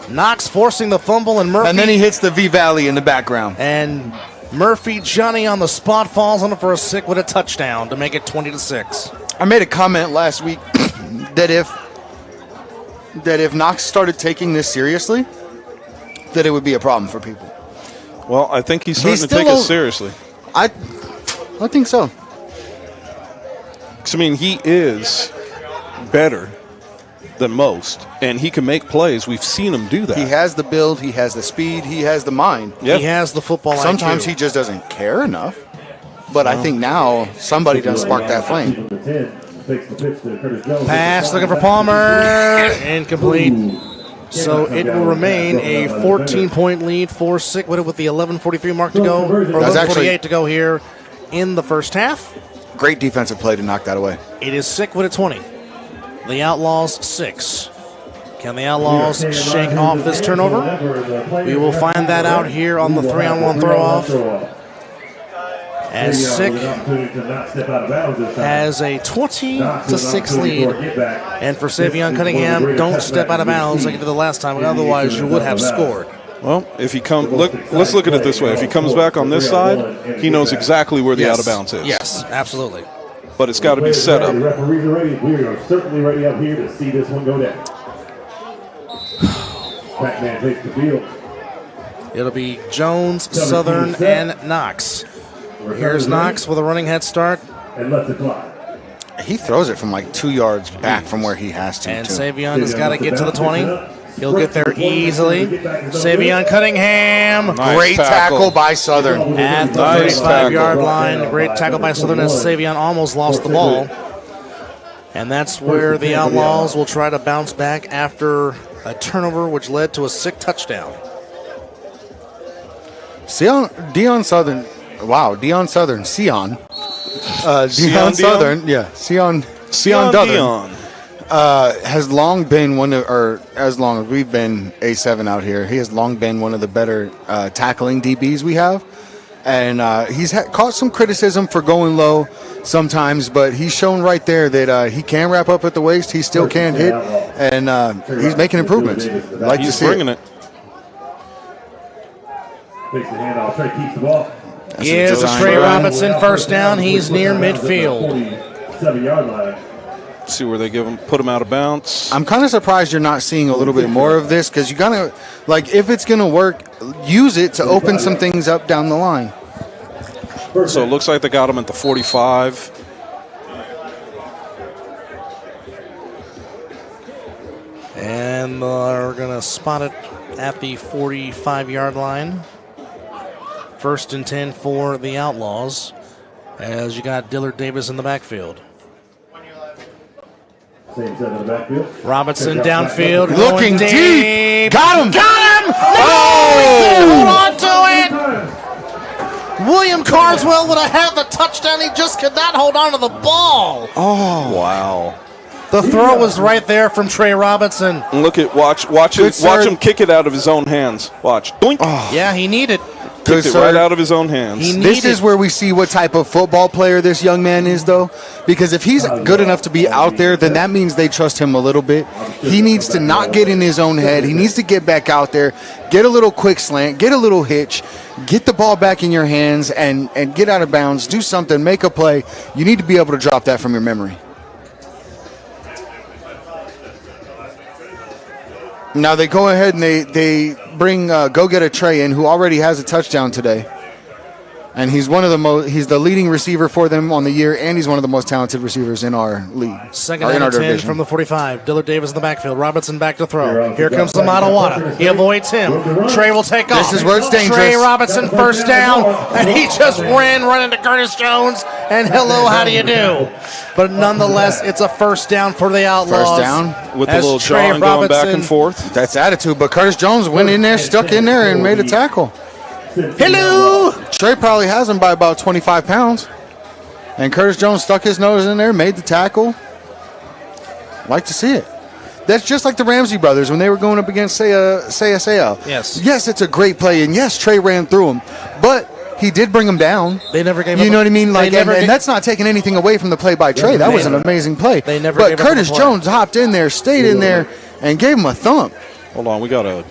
Knox forcing the fumble, and Murphy. And then he hits the V Valley in the background. And Murphy, Johnny on the spot, falls on it for a Sickwidit touchdown to make it 20-6. I made a comment last week that if Knox started taking this seriously, that it would be a problem for people. Well, I think he's starting to take it seriously. I think so. 'Cause, I mean, he is better than most, and he can make plays. We've seen him do that. He has the build, he has the speed, he has the mind. Yep. He has the football IQ. Sometimes he just doesn't care enough. But I think now somebody does spark that flame. Pass looking for Palmer. Incomplete. So it will remain a 14-point lead for Sickwidit with the 11:43 mark to go, or 11:48 to go here in the first half. Great defensive play to knock that away. It is Sickwidit 20. The Outlaws 6. Can the Outlaws shake off this turnover? We will find that out here on the 3-on-1 throw-off. As Sick has a 20-6 lead. And for Savion Cunningham, don't step out of bounds like you did the last time, otherwise you would have scored. Well, if he comes, let's look at it this way. If he comes back on this side, he knows exactly where the out of bounds is. Yes, absolutely. But it's got to be set up. The referees are ready. We are certainly ready up here to see this one go down. Pac-Man takes the field. It'll be Jones, Southern, and Knox. Here's Knox with a running head start. And lets it fly. He throws it from like 2 yards back from where he has to. And Savion has got to get to the 20. He'll get there easily. Savion Cunningham. Great tackle by Southern. At the 35-yard line. Great tackle by Southern as Savion almost lost the ball. And that's where the Outlaws will try to bounce back after a turnover which led to a Sick touchdown. Dion Southern. Wow, Dion Southern. Dion Southern. Yeah, Sion Southern. Has long been one of, or as long as we've been A7 out here, he has long been one of the better tackling DBs we have. And he's caught some criticism for going low sometimes, but he's shown right there that he can wrap up at the waist. He still can hit, and he's making improvements. Like He's to see bringing it. Takes the handoff. Trey keeps the ball. Here's Trey Robinson, first down. He's near midfield. 7-yard line. See where they put him out of bounds. I'm kind of surprised you're not seeing a little bit more of this, because you gotta, like, if it's gonna work, use it to open some things up down the line. So it looks like they got him at the 45. And we're going to spot it at the 45-yard line. First and 10 for the Outlaws, as you got Dillard Davis in the backfield. Same set in the backfield. Robinson downfield. Looking deep. Got him. Got him! Oh! Hold on to it! William Carswell would have had the touchdown. He just could not hold on to the ball. Oh, Wow. The throw was right there from Trey Robinson. And look at watch him kick it out of his own hands. Watch. Doink. Yeah, he needed. Kicked it right out of his own hands. This is where we see what type of football player this young man is, though. Because if he's good enough to be out there, then that means they trust him a little bit. He needs to not get in his own head. He needs to get back out there, get a little quick slant, get a little hitch, get the ball back in your hands, and get out of bounds. Do something, make a play. You need to be able to drop that from your memory. Now they go ahead and they bring go-getter Trey in, who already has a touchdown today, and he's one of the he's the leading receiver for them on the year, and he's one of the most talented receivers in our league. Second and 10 from the 45. Dillard Davis in the backfield. Robinson back to throw. Here comes the Matawata. He avoids him. Trey will take off. This is where it's dangerous. Trey Robinson first down, and he just ran right into Curtis Jones. And hello, how do you do? But nonetheless, it's a first down for the Outlaws. First down with the little John going back and forth. That's attitude, but Curtis Jones went in there, stuck in there, and made a tackle. Hello. Trey probably has him by about 25 pounds. And Curtis Jones stuck his nose in there, made the tackle. Like to see it. That's just like the Ramsey brothers when they were going up against ASAL. Yes. Yes, it's a great play. And yes, Trey ran through him. But he did bring him down. They never gave up. You know what I mean? Like, and that's not taking anything away from the play by Trey. That was an amazing play. They never But gave up Curtis on the play. Jones hopped in there, stayed in there, and gave him a thump. Hold on, we got a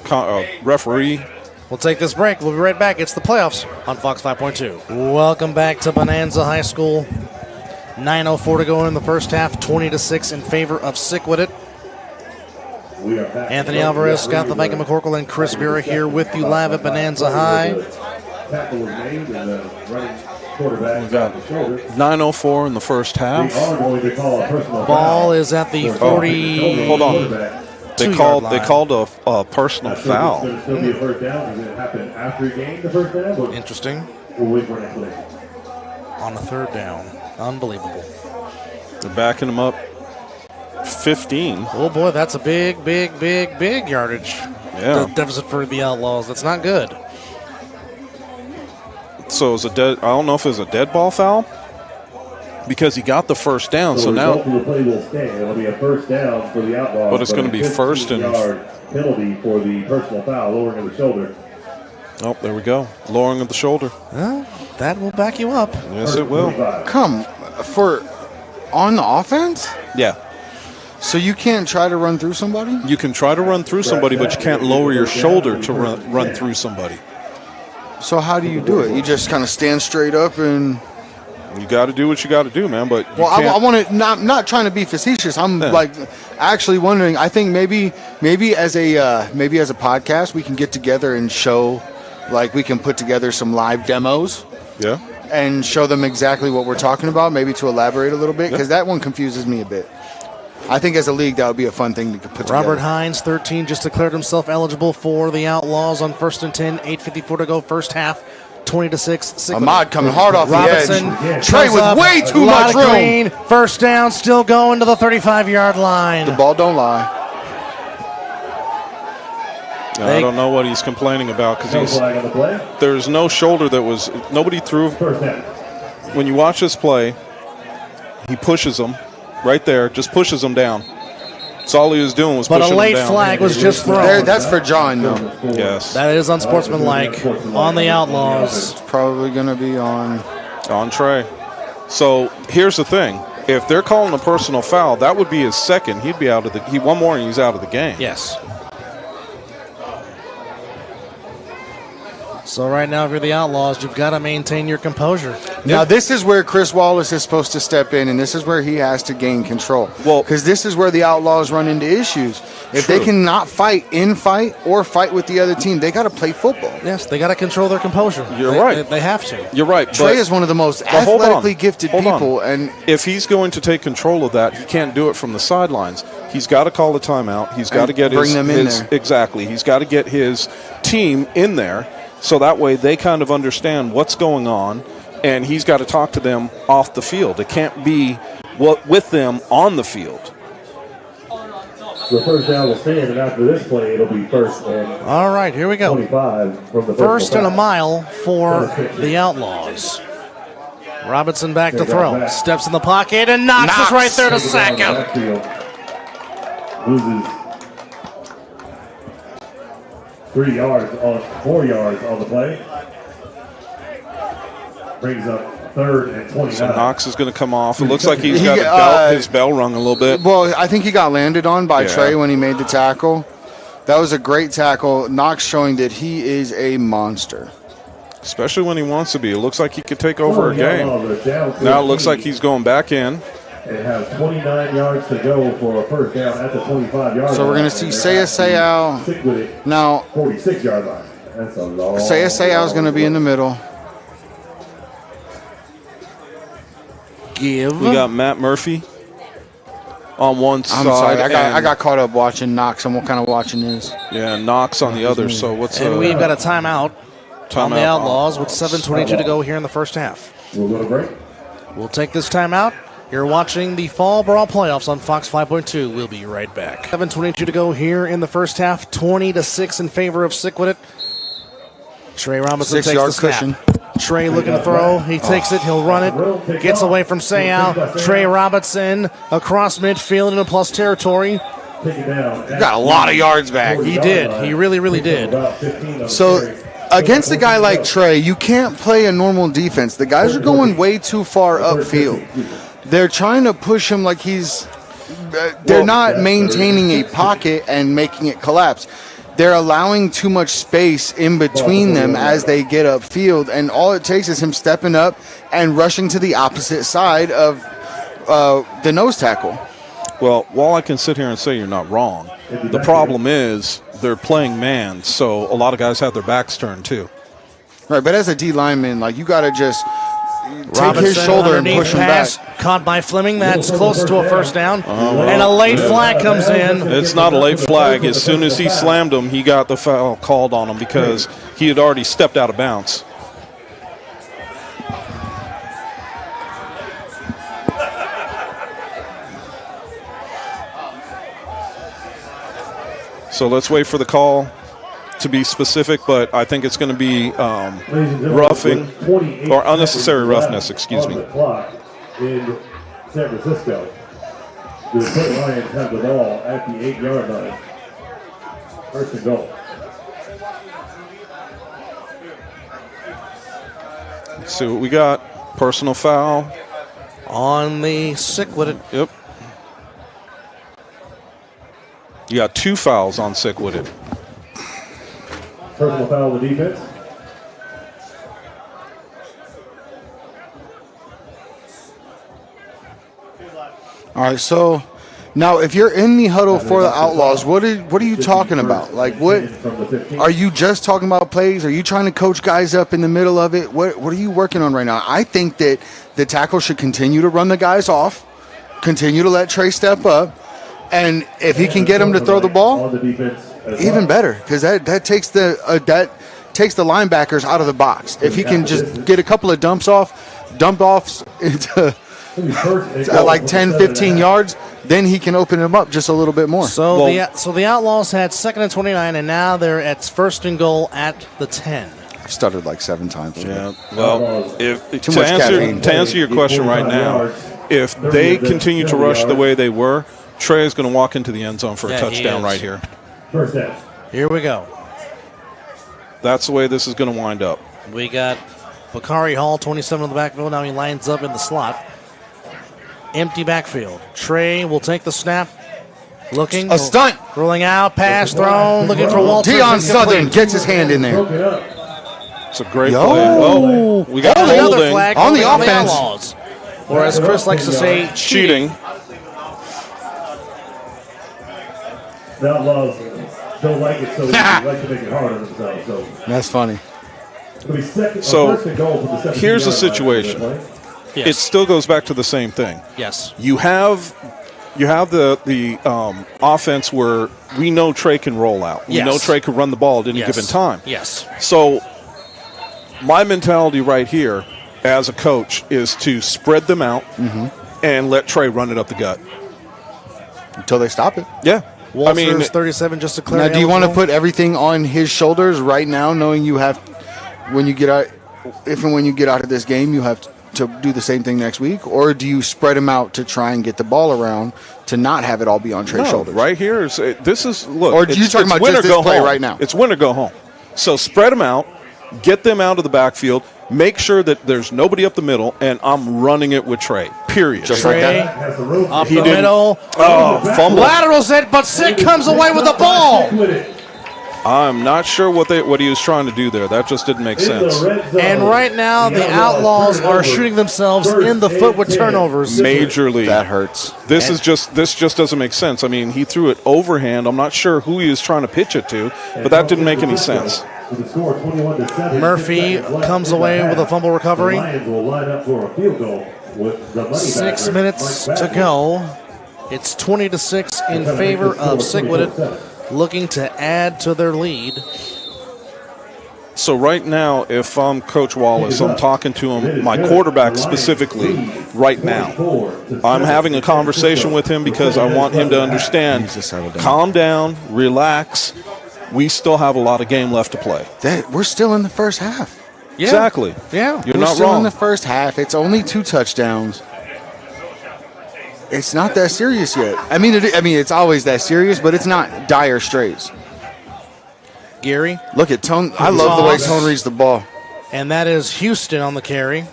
referee. We'll take this break. We'll be right back. It's the playoffs on Fox 5.2. Welcome back to Bonanza High School. 9:04 to go in the first half. 20-6 in favor of Sickwidit. Anthony Alvarez, Scott Levanka McCorkle, and Chris Vera here with you live at Bonanza High. Tackle was made, and the running quarterback got the shoulder. 9:04 in the first half. They are going to call a personal Ball foul. is at the 40. Hold on. They 2-yard called line. a personal foul. It's going to still be a first down because it happened after he gained the first down. But Interesting. we'll wait for an explanation. On the third down. Unbelievable. They're backing him up 15. Oh boy, that's a big yardage. Yeah. The deficit for the Outlaws. That's not good. So it's I don't know if it was a dead ball foul because he got the first down. So the now, result of the play will stand. It'll be a first down for the Outlaws. But it's going to be first and- 15-yard penalty for the personal foul, lowering of the shoulder. oh, there we go. Lowering of the shoulder. Well, that will back you up. Yes, it will. 25. Come for on the offense? Yeah. So you can't try to run through somebody? You can try to run through somebody, but you can't lower your shoulder to run through somebody. So how do you do it? You just kind of stand straight up and... You got to do what you got to do, man. But you Well, I can't- want to not trying to be facetious. I'm Yeah. like actually wondering. I think maybe as a podcast we can get together and show, like we can put together some live demos yeah. and show them exactly what we're talking about. Maybe to elaborate a little bit because Yeah. that one confuses me a bit. I think as a league that would be a fun thing to put together. Robert Hines, 13, just declared himself eligible for the Outlaws on 1st and 10. 8:54 to go, first half. 20-6. Ahmad coming hard off Robinson the edge. Trey goes with up, way too lot much of room. green, first down, still going to the 35-yard line. The ball don't lie. I don't know what he's complaining about No because flag on the play. there's no shoulder that was nobody threw. First down. When you watch this play, he pushes him right there, just pushes him down. That's all he was doing was But pushing a late him down. flag was just There, thrown. that's for John though. Yes, That is unsportsmanlike on the Outlaws. Probably gonna be on. on Trey. So here's the thing: if they're calling a personal foul, that would be his second. He'd be out of the. One more and he's out of the game. Yes. So right now, if you're the Outlaws, you've got to maintain your composure. Now this is where Chris Wallace is supposed to step in, and this is where he has to gain control. Well- because this is where the Outlaws run into issues. If they True. cannot fight or fight with the other team, they got to play football. Yes, they got to control their composure. You're They- right. They have to. You're right. Trey but is one of the most hold on. athletically gifted Hold on. people, and if he's going to take control of that, he can't do it from the sidelines. He's got to call a timeout. He's got to get bring them in there. exactly. He's got to get his team in there so that way they kind of understand what's going on, and he's got to talk to them off the field. It can't be with them on the field. The first down will stand, and after this play, it'll be first and All right, here we go. 25 from the First and a foul. mile for the Outlaws. Robinson back to throw. Steps in the pocket, and Knox is right there to sack him. Backfield. Loses 4 yards on the play. Brings up third and 29. So Knox is going to come off. It looks like he's He, got his bell rung a little bit. well, I think he got landed on by Yeah. Trey when he made the tackle. That was a great tackle. Knox showing that he is a monster. Especially when he wants to be. It looks like he could take over a game. Down Now it looks 15. like he's going back in. It has 29 yards to go for a first down at the 25-yard line. So we're going to see Sickwidit Sickwidit, now. 46-yard line. That's a long. Sickwidit is going to be in the middle. Give. We got Matt Murphy on one side. I'm sorry, I and- got caught up watching Knox. I'm kind of watching this. Yeah, Knox on the other. So what's And we've got a timeout on the Timeout. Outlaws with 7:22 to go here in the first half. We'll go to break. We'll take this timeout. You're watching the Fall Brawl Playoffs on Fox 5.2. We'll be right back. 7:22 to go here in the first half. 20-6 in favor of Sickwidit. Trey Robinson takes 6-yard the snap. cushion. Trey looking to throw. He takes it. He'll run it. Gets away from Sayal. Trey Robinson across midfield into plus territory. Got a lot of yards back. He did. He really, really did. So against a guy like Trey, you can't play a normal defense. The guys are going way too far upfield. They're trying to push him like they're not maintaining a pocket and making it collapse. They're allowing too much space in between them as they get upfield, and all it takes is him stepping up and rushing to the opposite side of the nose tackle. Well, while I can sit here and say you're not wrong, the problem is they're playing man, so a lot of guys have their backs turned too. Right, but as a D lineman, like, you got to just take Robinson his shoulder and underneath push him pass, back. caught by Fleming. That's close to a first down. And a late flag comes in. It's not a late flag. As soon as he slammed him, he got the foul called on him because he had already stepped out of bounds. So let's wait for the call to be specific, but I think it's going to be roughing or unnecessary roughness, excuse me. In San Francisco, the Detroit Lions have the ball at the 8-yard line. First and goal. Let's see what we got. Personal foul. On the Sickwidit. Yep. You got 2 fouls on Sickwidit. Personal foul on the defense. All right, so now if you're in the huddle for the Outlaws, what are you talking about? Like, what are you just talking about plays? Are you trying to coach guys up in the middle of it? What are you working on right now? I think that the tackle should continue to run the guys off, continue to let Trey step up, and if he can get him to throw the ball, even better, because that takes the linebackers out of the box. If he can just get a couple of dump offs into like 10, 15 yards, then he can open him up just a little bit more. So the Outlaws had 2nd and 29, and now they're at 1st and goal at the 10. I've stuttered like 7 times. Yeah. Well, Too much caffeine. to answer your question right now, if they continue to rush the way they were, Trey is going to walk into the end zone for a touchdown right here. First down. Here we go. That's the way this is going to wind up. We got Bakari Hall, 27 in the backfield. Now he lines up in the slot. Empty backfield. Trey will take the snap. Looking. A stunt. Rolling out. Pass thrown. Looking for Walters. Deion Southern gets his hand in there. It's a great play. Oh, we got the other holding flag on the holding offense. Outlaws. Or as Chris likes to say, cheating. The Outlaws don't like it, so they like to make it hard on themselves. So That's funny. So here's the situation. Yes. It still goes back to the same thing. Yes. You have the offense where we know Trey can roll out. We know Trey can run the ball at any given time. Yes. So my mentality right here as a coach is to spread them out and let Trey run it up the gut. Until they stop it. Yeah. Walters, 37, just to clear. Now, do you want to put everything on his shoulders right now, knowing you have, when you get out, if and when you get out of this game, you have to do the same thing next week? Or do you spread him out to try and get the ball around to not have it all be on Trey's shoulders? Right here is this is look. Or are you talking about just this play right now? It's win or go home. So spread them out, get them out of the backfield, make sure that there's nobody up the middle, and I'm running it with Trey. Period. Just Trey like that. up the middle. Oh, fumble. Laterals it, but Sick comes away with the ball. I'm not sure what he was trying to do there. That just didn't make sense. And right now, the Outlaws are shooting themselves in the foot with turnovers. Majorly. That hurts. This just doesn't make sense. I mean, he threw it overhand. I'm not sure who he was trying to pitch it to, but that didn't make any sense. Murphy comes away with a fumble recovery. 6 minutes to go. It's 20-6 in favor of Sickwidit, looking to add to their lead. So right now, if I'm Coach Wallace, I'm talking to him, my quarterback specifically, right now. I'm having a conversation with him because I want him to understand, calm down, relax. we still have a lot of game left to play. We're still in the first half. Yeah. Exactly. Yeah. You're We're not still wrong. in the first half. It's only 2 touchdowns. It's not that serious yet. I mean, it's always that serious, but it's not dire straits. Gary. Look at Tone. I love the way Toss. Tone reads the ball. And that is Houston on the carry.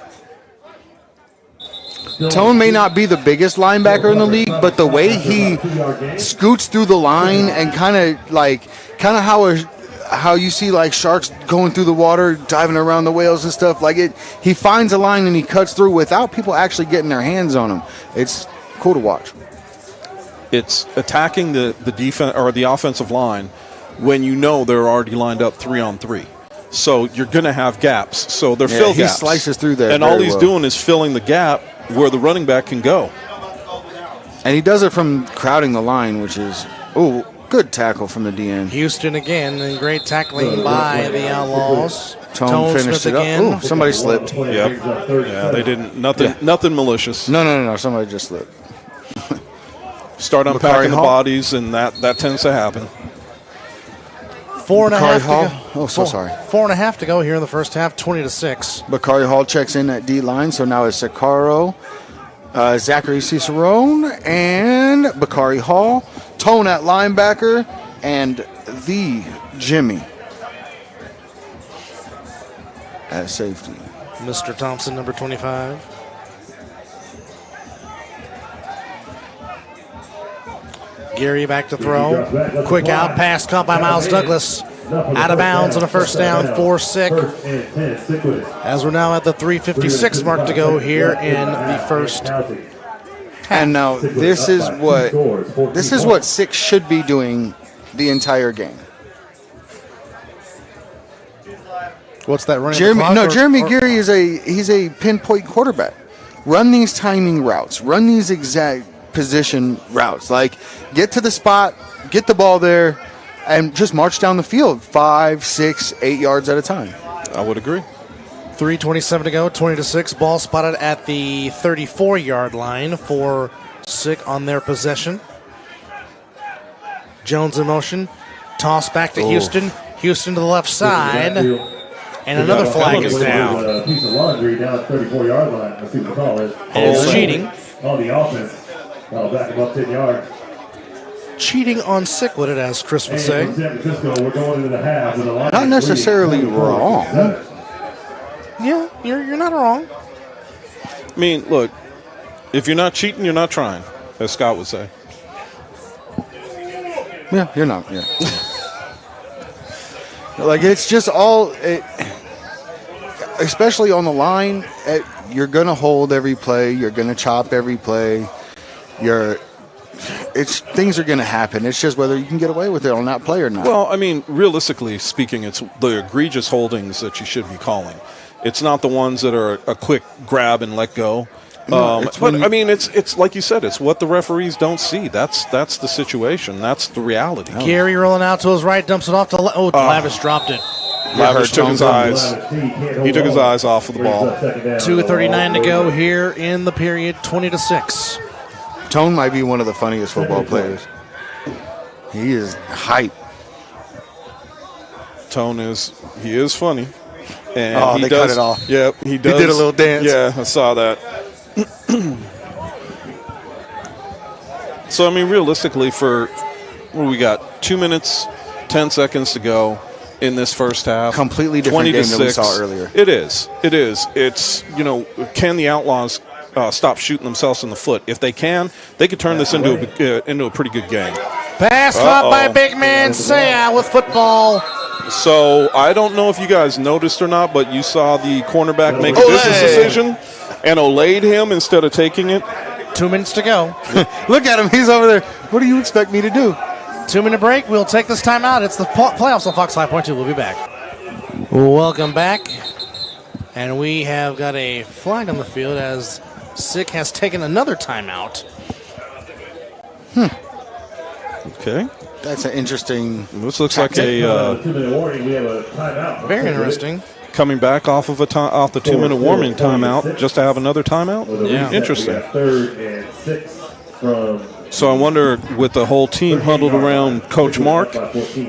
Tone may not be the biggest linebacker in the league, but the way he scoots through the line and kind of how you see like sharks going through the water, diving around the whales and stuff like it. He finds a line and he cuts through without people actually getting their hands on him. It's cool to watch. It's attacking the defense or the offensive line when you know they're already lined up 3-on-3. So you're going to have gaps. So they're fill gaps. He slices through there. And all very he's well. doing is filling the gap where the running back can go. And he does it from crowding the line, which is, good tackle from the DN. Houston again, and great tackling by the Outlaws. Tone finished Smith it up. again. Somebody slipped. Yep. Yeah, they didn't. Nothing malicious. No. Somebody just slipped. Start unpacking the Hall? bodies, and that tends to happen. 4.5 to Hall? go. Oh, so sorry. 4.5 to go here in the first half, 20-6. Bakari Hall checks in at D line, so now it's Sakaro, Zachary Cicerone, and Bakari Hall. Tone at linebacker, and the Jimmy at safety. Mr. Thompson, number 25. Gary back to throw. Quick out pass caught by Miles Douglas. Out of bounds on a first down for Sick. As we're now at the 3:56 mark to go here in the first. And now this is what Sick should be doing the entire game. What's that running? Jeremy Gary is he's a pinpoint quarterback. Run these timing routes. Run these exact position routes. Like, get to the spot, get the ball there, and just march down the field 5, 6, 8 yards at a time. I would agree. 3:27 to go, 20-6. Ball spotted at the 34-yard line for Sick on their possession. Jones in motion. Toss back to Houston. Houston to the left side. And another flag is down. A piece of laundry down at the 34-yard line. Let's see what the call is. And it's cheating. On the offense. That'll back him up 10 yards. Cheating on Sickwidit, as Chris would say. And San Francisco, we're going into the half with a line. Not necessarily wrong. Yeah, you're not wrong. I mean, look, if you're not cheating, you're not trying, as Scott would say. Yeah, you're not. Yeah. Like, it's just especially on the line, you're going to hold every play. You're going to chop every play. Things are going to happen. It's just whether you can get away with it on that play or not. Well, I mean, realistically speaking, it's the egregious holdings that you should be calling. It's not the ones that are a quick grab and let go. It's like you said, it's what the referees don't see. That's the situation. That's the reality. Gary rolling out to his right, dumps it off to Lavish dropped it. Lavish took his eyes. He took his eyes off of the ball. 2:39 to go here in the period, 20-6. Tone might be one of the funniest football players. He is hype. Tone is funny. And they cut it off. Yep, he does. He did a little dance. Yeah, I saw that. So, I mean, realistically, we got 2 minutes, 10 seconds to go in this first half. Completely different game than we saw earlier. It is. It's, can the Outlaws stop shooting themselves in the foot? If they can, they could turn this into a pretty good game. Pass caught by big man Saya with football. So I don't know if you guys noticed or not, but you saw the cornerback make a business decision and Olayed him instead of taking it. 2 minutes to go. Look at him. He's over there. What do you expect me to do? 2-minute break. We'll take this time out. It's the playoffs on Fox 5.2. We'll be back. Welcome back. And we have got a flag on the field as Sick has taken another timeout. Okay. That's an interesting. This looks like a 2-minute warning. We have a timeout. Very interesting. coming back off of off the 2-minute warming timeout just to have another timeout. Yeah. Interesting. We got 3rd and 6 from So I wonder, with the whole team huddled around Coach Mark,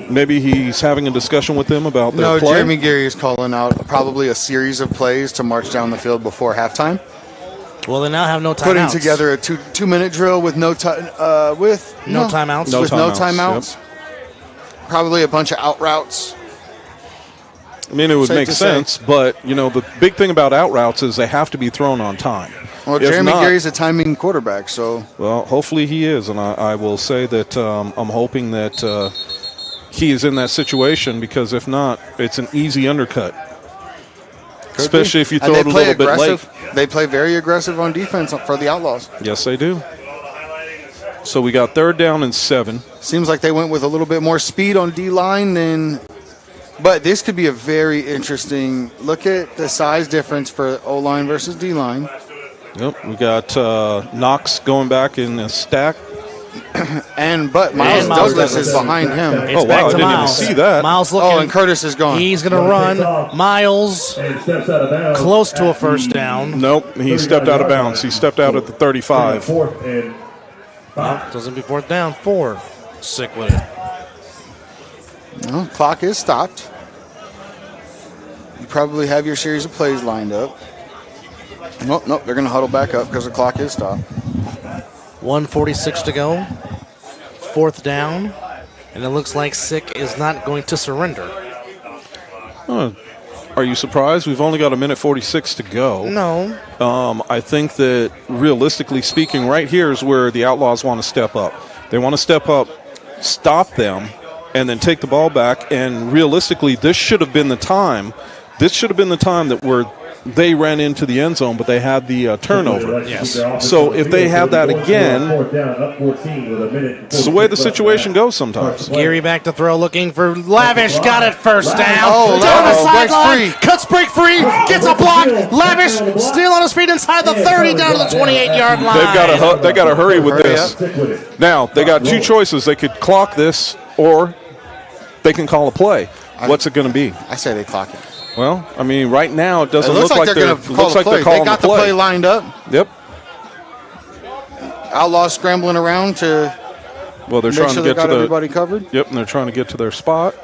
maybe he's having a discussion with them about their play? Jeremy Gary is calling out probably a series of plays to march down the field before halftime. Well, they now have no timeouts. Putting together a two-minute drill with no timeouts. With no timeouts. Yep. Probably a bunch of out routes. I mean, it would make sense, but, the big thing about out routes is they have to be thrown on time. Well, Jeremy Gary's a timing quarterback, so. Well, hopefully he is, and I will say that I'm hoping that he is in that situation, because if not, it's an easy undercut. Especially if you throw it a little bit late. They play very aggressive on defense for the Outlaws. Yes, they do. So we got 3rd down and 7. Seems like they went with a little bit more speed on D-line than. But this could be a very interesting look at the size difference for O-line versus D-line. Yep, we got Knox going back in a stack. But Miles Douglas is behind him. It's back to I didn't Miles. even see that. Miles looking. Oh, and Curtis is gone. He's going to run. Miles close to a first down. Nope, he stepped out of bounds. He stepped out at the 35. Doesn't be 4th down. 4. Sickwidit. No, clock is stopped. You probably have your series of plays lined up. Nope, they're going to huddle back up because the clock is stopped. 1:46 to go. 4th down. And it looks like Sick is not going to surrender. Are you surprised? We've only got 1:46 to go. No. I think that, realistically speaking, right here is where the Outlaws want to step up. They want to step up, stop them, and then take the ball back. And realistically, this should have been the time. This should have been the time that where they ran into the end zone, but they had the turnover. Yes. So if they have that again, it's the way the situation goes sometimes. Gary back to throw, looking for Lavish. Got it, 1st down. Oh, down the breaks sideline. free. Cuts break free. Gets a block. Lavish still on his feet inside the 30, down to the 28-yard line. They got to hurry with this. Now they got 2 choices. They could clock this, or they can call a play. What's it going to be? I say they clock it. Well, I mean, right now it doesn't looks look like they're calling the got the play lined up. Yep. Outlaws scrambling around to. Well, they're trying to get to everybody covered. Yep, and they're trying to get to their spot.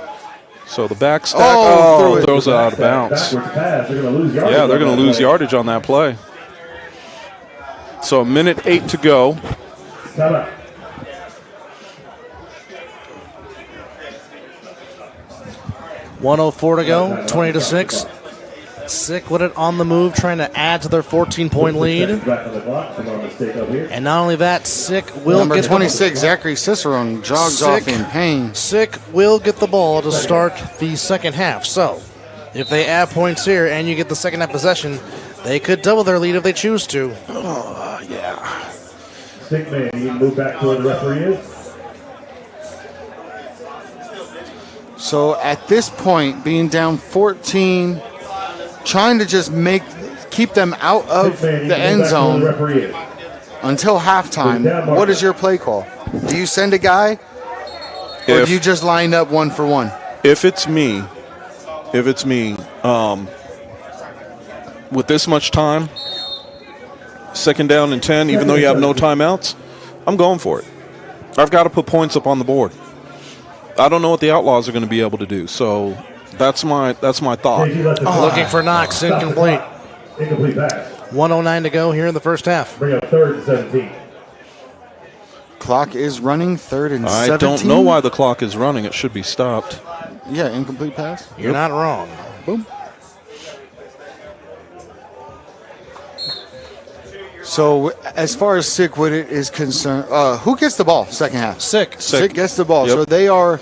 So the back stack. Throws it out of bounds. Yeah, they're going to lose yardage on that play. So 1:08 to go. 1:04 to go, 20-6. Sickwidit on the move, trying to add to their 14-point lead. And not only that, Sick will Number get 26, Zachary Cicerone jogs off in pain. Sick will get the ball to start the second half. So, if they add points here and you get the second half possession, they could double their lead if they choose to. Yeah. Sick man, you can move back to where the referee is. So at this point, being down 14, trying to just keep them out of the end zone until halftime. What is your play call? Do you send a guy, or do you just line up 1 for 1? If it's me, with this much time, 2nd down and 10, even though you have no timeouts, I'm going for it. I've got to put points up on the board. I don't know what the Outlaws are going to be able to do, so that's my thought. Looking for Knox, incomplete. Incomplete pass. 1:09 to go here in the first half. Bring up 3rd and 17. Clock is running, 3rd and 17. I don't know why the clock is running. It should be stopped. Yeah, incomplete pass. You're not wrong. Boom. So as far as Sickwidit is concerned, who gets the ball second half? Sick. Sick gets the ball. Yep. So they are,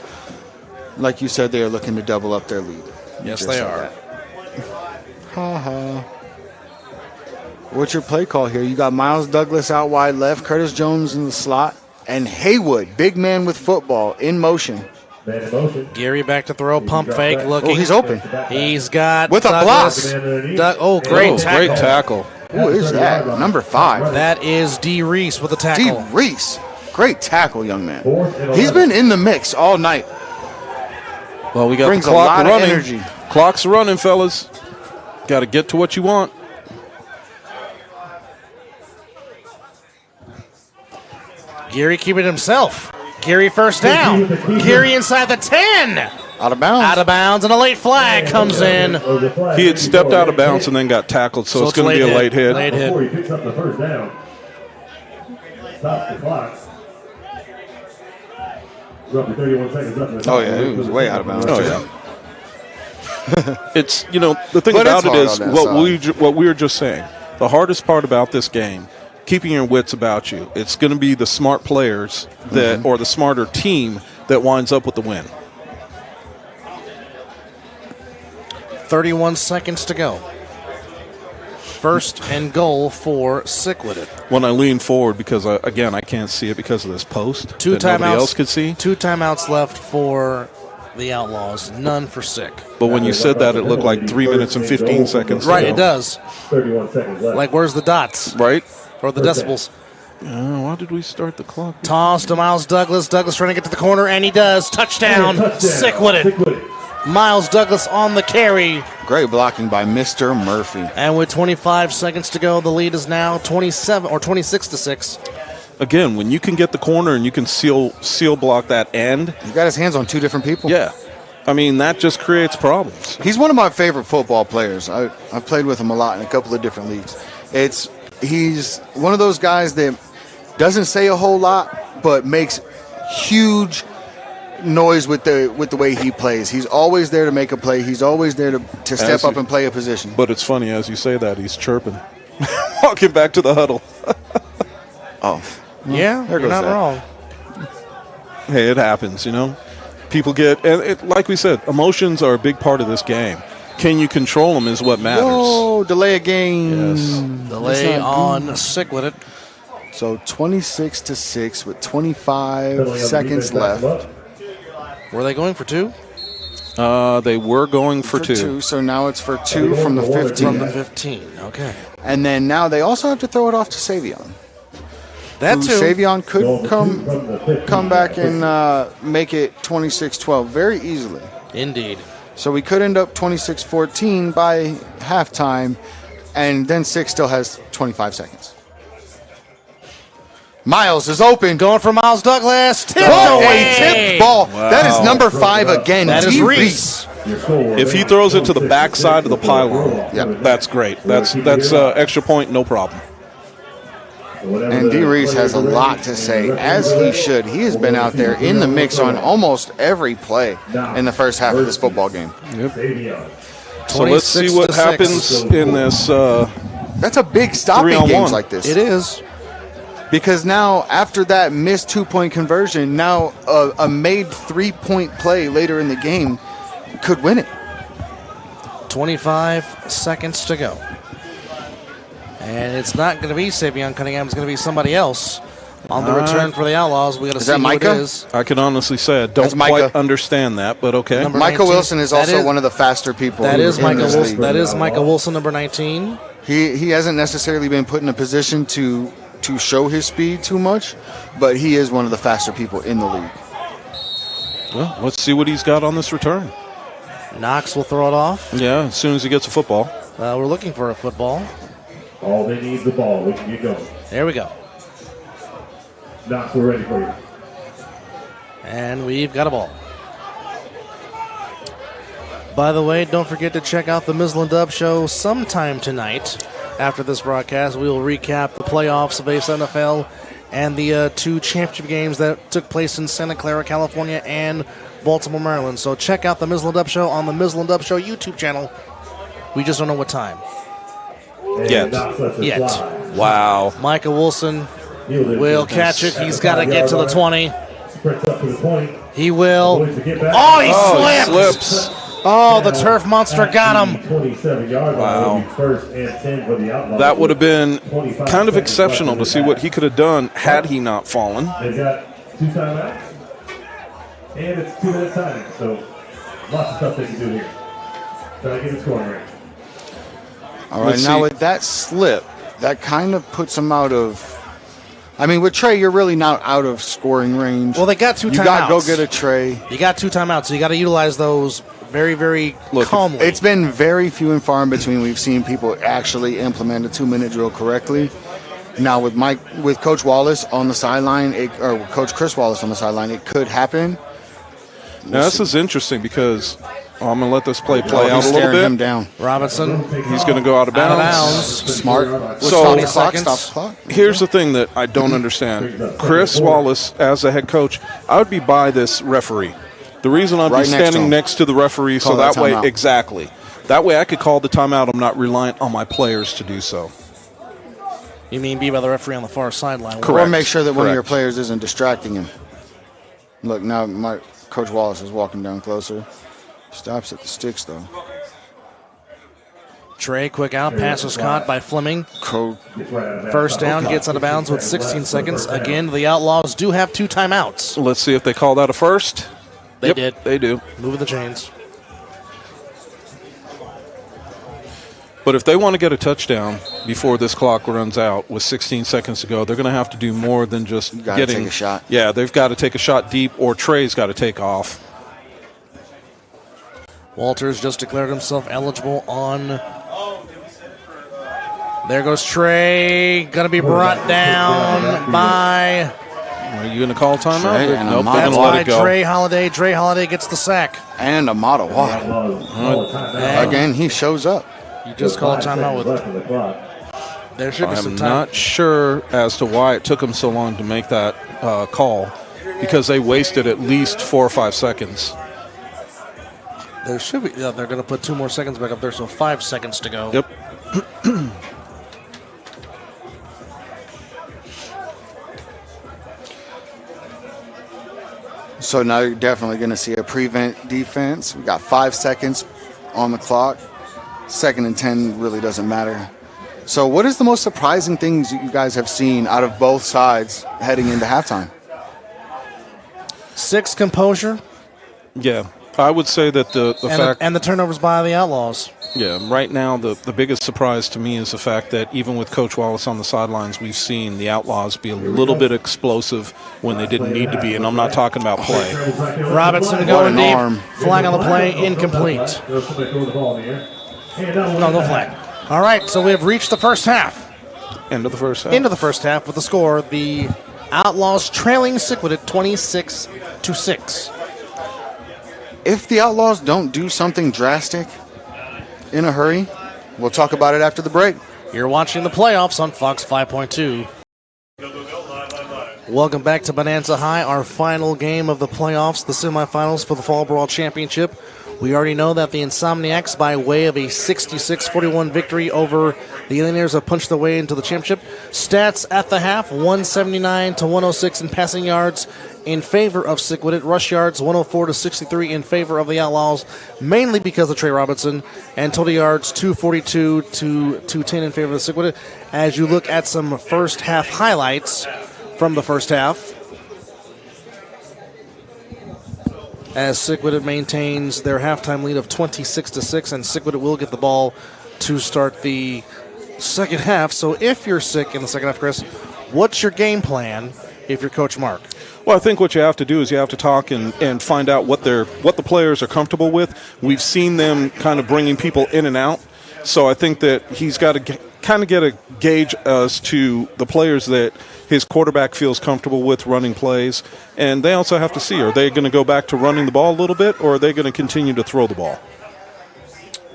like you said, they are looking to double up their lead. Yes, they are. What's your play call here? You got Miles Douglas out wide left, Curtis Jones in the slot, and Haywood, big man with football, in motion. Man in motion. Gary back to throw, pump fake, looking. Oh, he's open. He's got With a Douglas. Great tackle. Great tackle. Who is that? Number 5. That is D. Reese with a D. tackle. Reese. Great tackle, young man. He's been in the mix all night. Well, we got Brings the clock a lot running. of energy. Clock's running, fellas. Got to get to what you want. Gary keeping it himself. Gary first down. Gary inside the 10. Out of bounds. Out of bounds, and a late flag comes in. He had stepped out of bounds and then got tackled, so it's going to be a late hit. Late hit. Before he picks up the first down. Stops the clock. Roughly 31 seconds left in the Oh, yeah, he was way out of bounds. Oh, yeah. It's, the thing But about it's it is hard on that what we were just saying. The hardest part about this game, keeping your wits about you. It's going to be the smart players that, or the smarter team that winds up with the win. 31 seconds to go. First and goal for Sickwidit. When I lean forward, because, again, I can't see it because of this post Two that nobody timeouts. else could see. 2 timeouts left for the Outlaws. None for Sick. But when you said that, it looked like 3 minutes and 15 seconds. Right, to it go. does. 31 seconds left. Like, where's the dots? Right? Or the decibels? Why did we start the clock? Toss to Miles Douglas. Douglas trying to get to the corner, and he does. Touchdown. Sickwidit. Miles Douglas on the carry. Great blocking by Mr. Murphy. And with 25 seconds to go, the lead is now 26-6. Again, when you can get the corner and you can seal block that end, He got his hands on 2 different people. yeah. I mean, that just creates problems. He's one of my favorite football players. I've played with him a lot in a couple of different leagues. He's one of those guys that doesn't say a whole lot, but makes huge noise with the way he plays. He's always there to make a play. He's always there to step up and play a position. But it's funny, as you say that, he's chirping. Walking back to the huddle. Oh, Yeah, there you're goes not that. wrong. Hey, it happens, People get, and like we said, emotions are a big part of this game. Can you control them is what matters. whoa, delay a game. Yes. Delay on Sickwidit. So 26-6 with 25 Penalty on the seconds defense, left. Were they going for 2? They were going for two. So now it's for 2 from the 15. From the 15. Okay. And then now they also have to throw it off to Savion. That too. Savion could From the 15. come back and make it 26-12 very easily. Indeed. So we could end up 26-14 by halftime, and then Six still has 25 seconds. Miles is open. Going for Miles Douglas. Tipped What away. a tipped ball. That is number 5 again. That is D. Reese. Your score, If he throws it to the backside of the pylon, Yeah. that's great. That's extra point, no problem. And D. Reese has a lot to say, as he should. He has been out there in the mix on almost every play in the first half of this football game. So let's see what 26-6. happens in this. That's a big stop in 3-on-1. games like this. It is. Because now, after that missed 2-point conversion, now a made 3-point play later in the game could win it. 25 seconds to go. And it's not going to be Savion Cunningham. It's going to be somebody else on the return for the Outlaws. We got to see that who Micah? it is. I can honestly say I don't That's Micah. quite understand that, but okay. Number Michael 19. Wilson is That also is- one of the faster people That is in Micah this Wilson. league. That is Micah Wilson, number 19. He hasn't necessarily been put in a position to show his speed too much, but he is one of the faster people in the league. Well, let's see what he's got on this return. Knox will throw it off. Yeah, as soon as he gets a football. We're looking for a football. All they need is the ball. We can get going. There we go. Knox, we're ready for you. And we've got a ball. By the way, don't forget to check out the Mizzle and Dub show sometime tonight. After this broadcast, we will recap the playoffs of A7FL and the 2 championship games that took place in Santa Clara, California, and Baltimore, Maryland. So check out the Mizzle and Dub show on the Mizzle and Dub show YouTube channel. We just don't know what time. And Yet. Knox lets it Yet. slide. Wow. Micah Wilson Yielded will to catch it. at He's the got to get to the 20. Sprints up to the 20. He will. Boys to get back. Oh, he Oh, slipped. he slips. Oh, the turf monster got him. 27-yard line. Wow. Will be first and 10 for the Outlaws. That would have been 25 kind of seconds exceptional left to in see the what half. he could have done had he not fallen. They've got 2 timeouts. And it's 2-minute timing. So lots of stuff they can do here. Try to get a scoring range. All right, Let's now see. with that slip, that kind of puts him out of. I mean, with Trey, you're really not out of scoring range. Well, they got 2 you got to go timeouts. get a Trey. You got 2 timeouts, so you got to utilize those very, very Look, calmly. It's been very few and far in between we've seen people actually implement a 2-minute drill correctly. Now with Coach Wallace on the sideline, or Coach Chris Wallace on the sideline, it could happen. Now this is interesting because I'm going to let this play out a little Staring him bit. down. Robinson He's going to go out of bounds. Smart. So- Stop the clock, 20 stop the clock. Here's the thing that I don't understand. Chris Wallace, as a head coach, I would be by this referee. The reason I'd Right be next to standing him. next to the referee, so Call that that way, timeout. exactly. That way I could call the timeout. I'm not reliant on my players to do so. You mean be by the referee on the far sideline? Correct. Or make sure that one of your Correct. players isn't distracting him. Look, now my Coach Wallace is walking down closer. Stops at the sticks, though. Trey, quick out. Pass was caught by Fleming. First down, gets out of bounds with 16 seconds. Again, the Outlaws do have 2 timeouts. Let's see if they call that a first. They Yep, did. They do. Moving the chains. But if they want to get a touchdown before this clock runs out with 16 seconds to go, they're going to have to do more than just Gotta getting take a shot. Yeah, they've got to take a shot deep, or Trey's got to take off. Walters just declared himself eligible on. There goes Trey. Going to be brought down by. Are you going to call timeout? Trey and Nope, Amado. they're going That's to let by it go. Dre Holiday. Dre Holiday gets the sack. And Amado. Wow. Again, he shows up. You just called timeout with. There should be some I'm time. not sure as to why it took them so long to make that call, because they wasted at least 4 or 5 seconds. There should be. Yeah, they're going to put 2 more seconds back up there, so 5 seconds to go. Yep. So now you're definitely going to see a prevent defense. We got 5 seconds on the clock. 2nd and 10 really doesn't matter. So what is the most surprising things you guys have seen out of both sides heading into halftime? 6 composure Yeah. I would say that the fact and the turnovers by the Outlaws. Yeah, right now the biggest surprise to me is the fact that even with Coach Wallace on the sidelines, we've seen the Outlaws be a little bit explosive when they didn't need to be, and I'm not talking about play. Robinson going an deep. arm. Flag on the play, incomplete. No flag. All right, so we have reached the first half. End of the first half. Into the first half with the score, the Outlaws trailing Sickwidit 26-6. If the Outlaws don't do something drastic in a hurry, we'll talk about it after the break. You're watching the playoffs on Fox 5.2. Welcome back to Bonanza High, our final game of the playoffs, the semifinals for the Fall Brawl Championship. We already know that the Insomniacs, by way of a 66-41 victory over the Illionaires, have punched their way into the championship. Stats at the half, 179-106 in passing yards in favor of Sickwidit. Rush yards, 104-63 in favor of the Outlaws, mainly because of Trey Robinson. And total yards, 242-210 in favor of Sickwidit. As you look at some first half highlights from the first half, as Sickwidit maintains their halftime lead of 26-6, and Sickwidit will get the ball to start the second half. So if you're Sick in the second half, Chris, what's your game plan if you're Coach Mark? Well, I think what you have to do is you have to talk and find out what the players are comfortable with. We've seen them kind of bringing people in and out. So I think that he's got to kind of get a gauge as to the players that his quarterback feels comfortable with running plays. And they also have to see, are they going to go back to running the ball a little bit, or are they going to continue to throw the ball?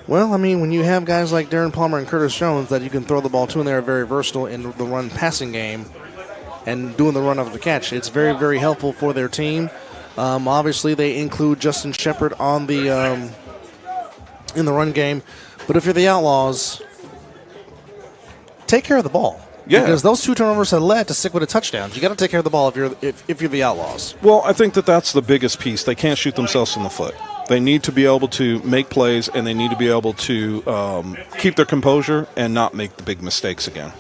Well, I mean, when you have guys like Darren Palmer and Curtis Jones that you can throw the ball to, and they're very versatile in the run passing game and doing the run after the catch, it's very, very helpful for their team. Obviously, they include Justin Shepard on the in the run game. But if you're the Outlaws, take care of the ball. Yeah. Because those 2 turnovers have led to Sickwidit touchdowns. You got to take care of the ball if you're the Outlaws. Well, I think that that's the biggest piece. They can't shoot themselves in the foot. They need to be able to make plays, and they need to be able to keep their composure and not make the big mistakes again.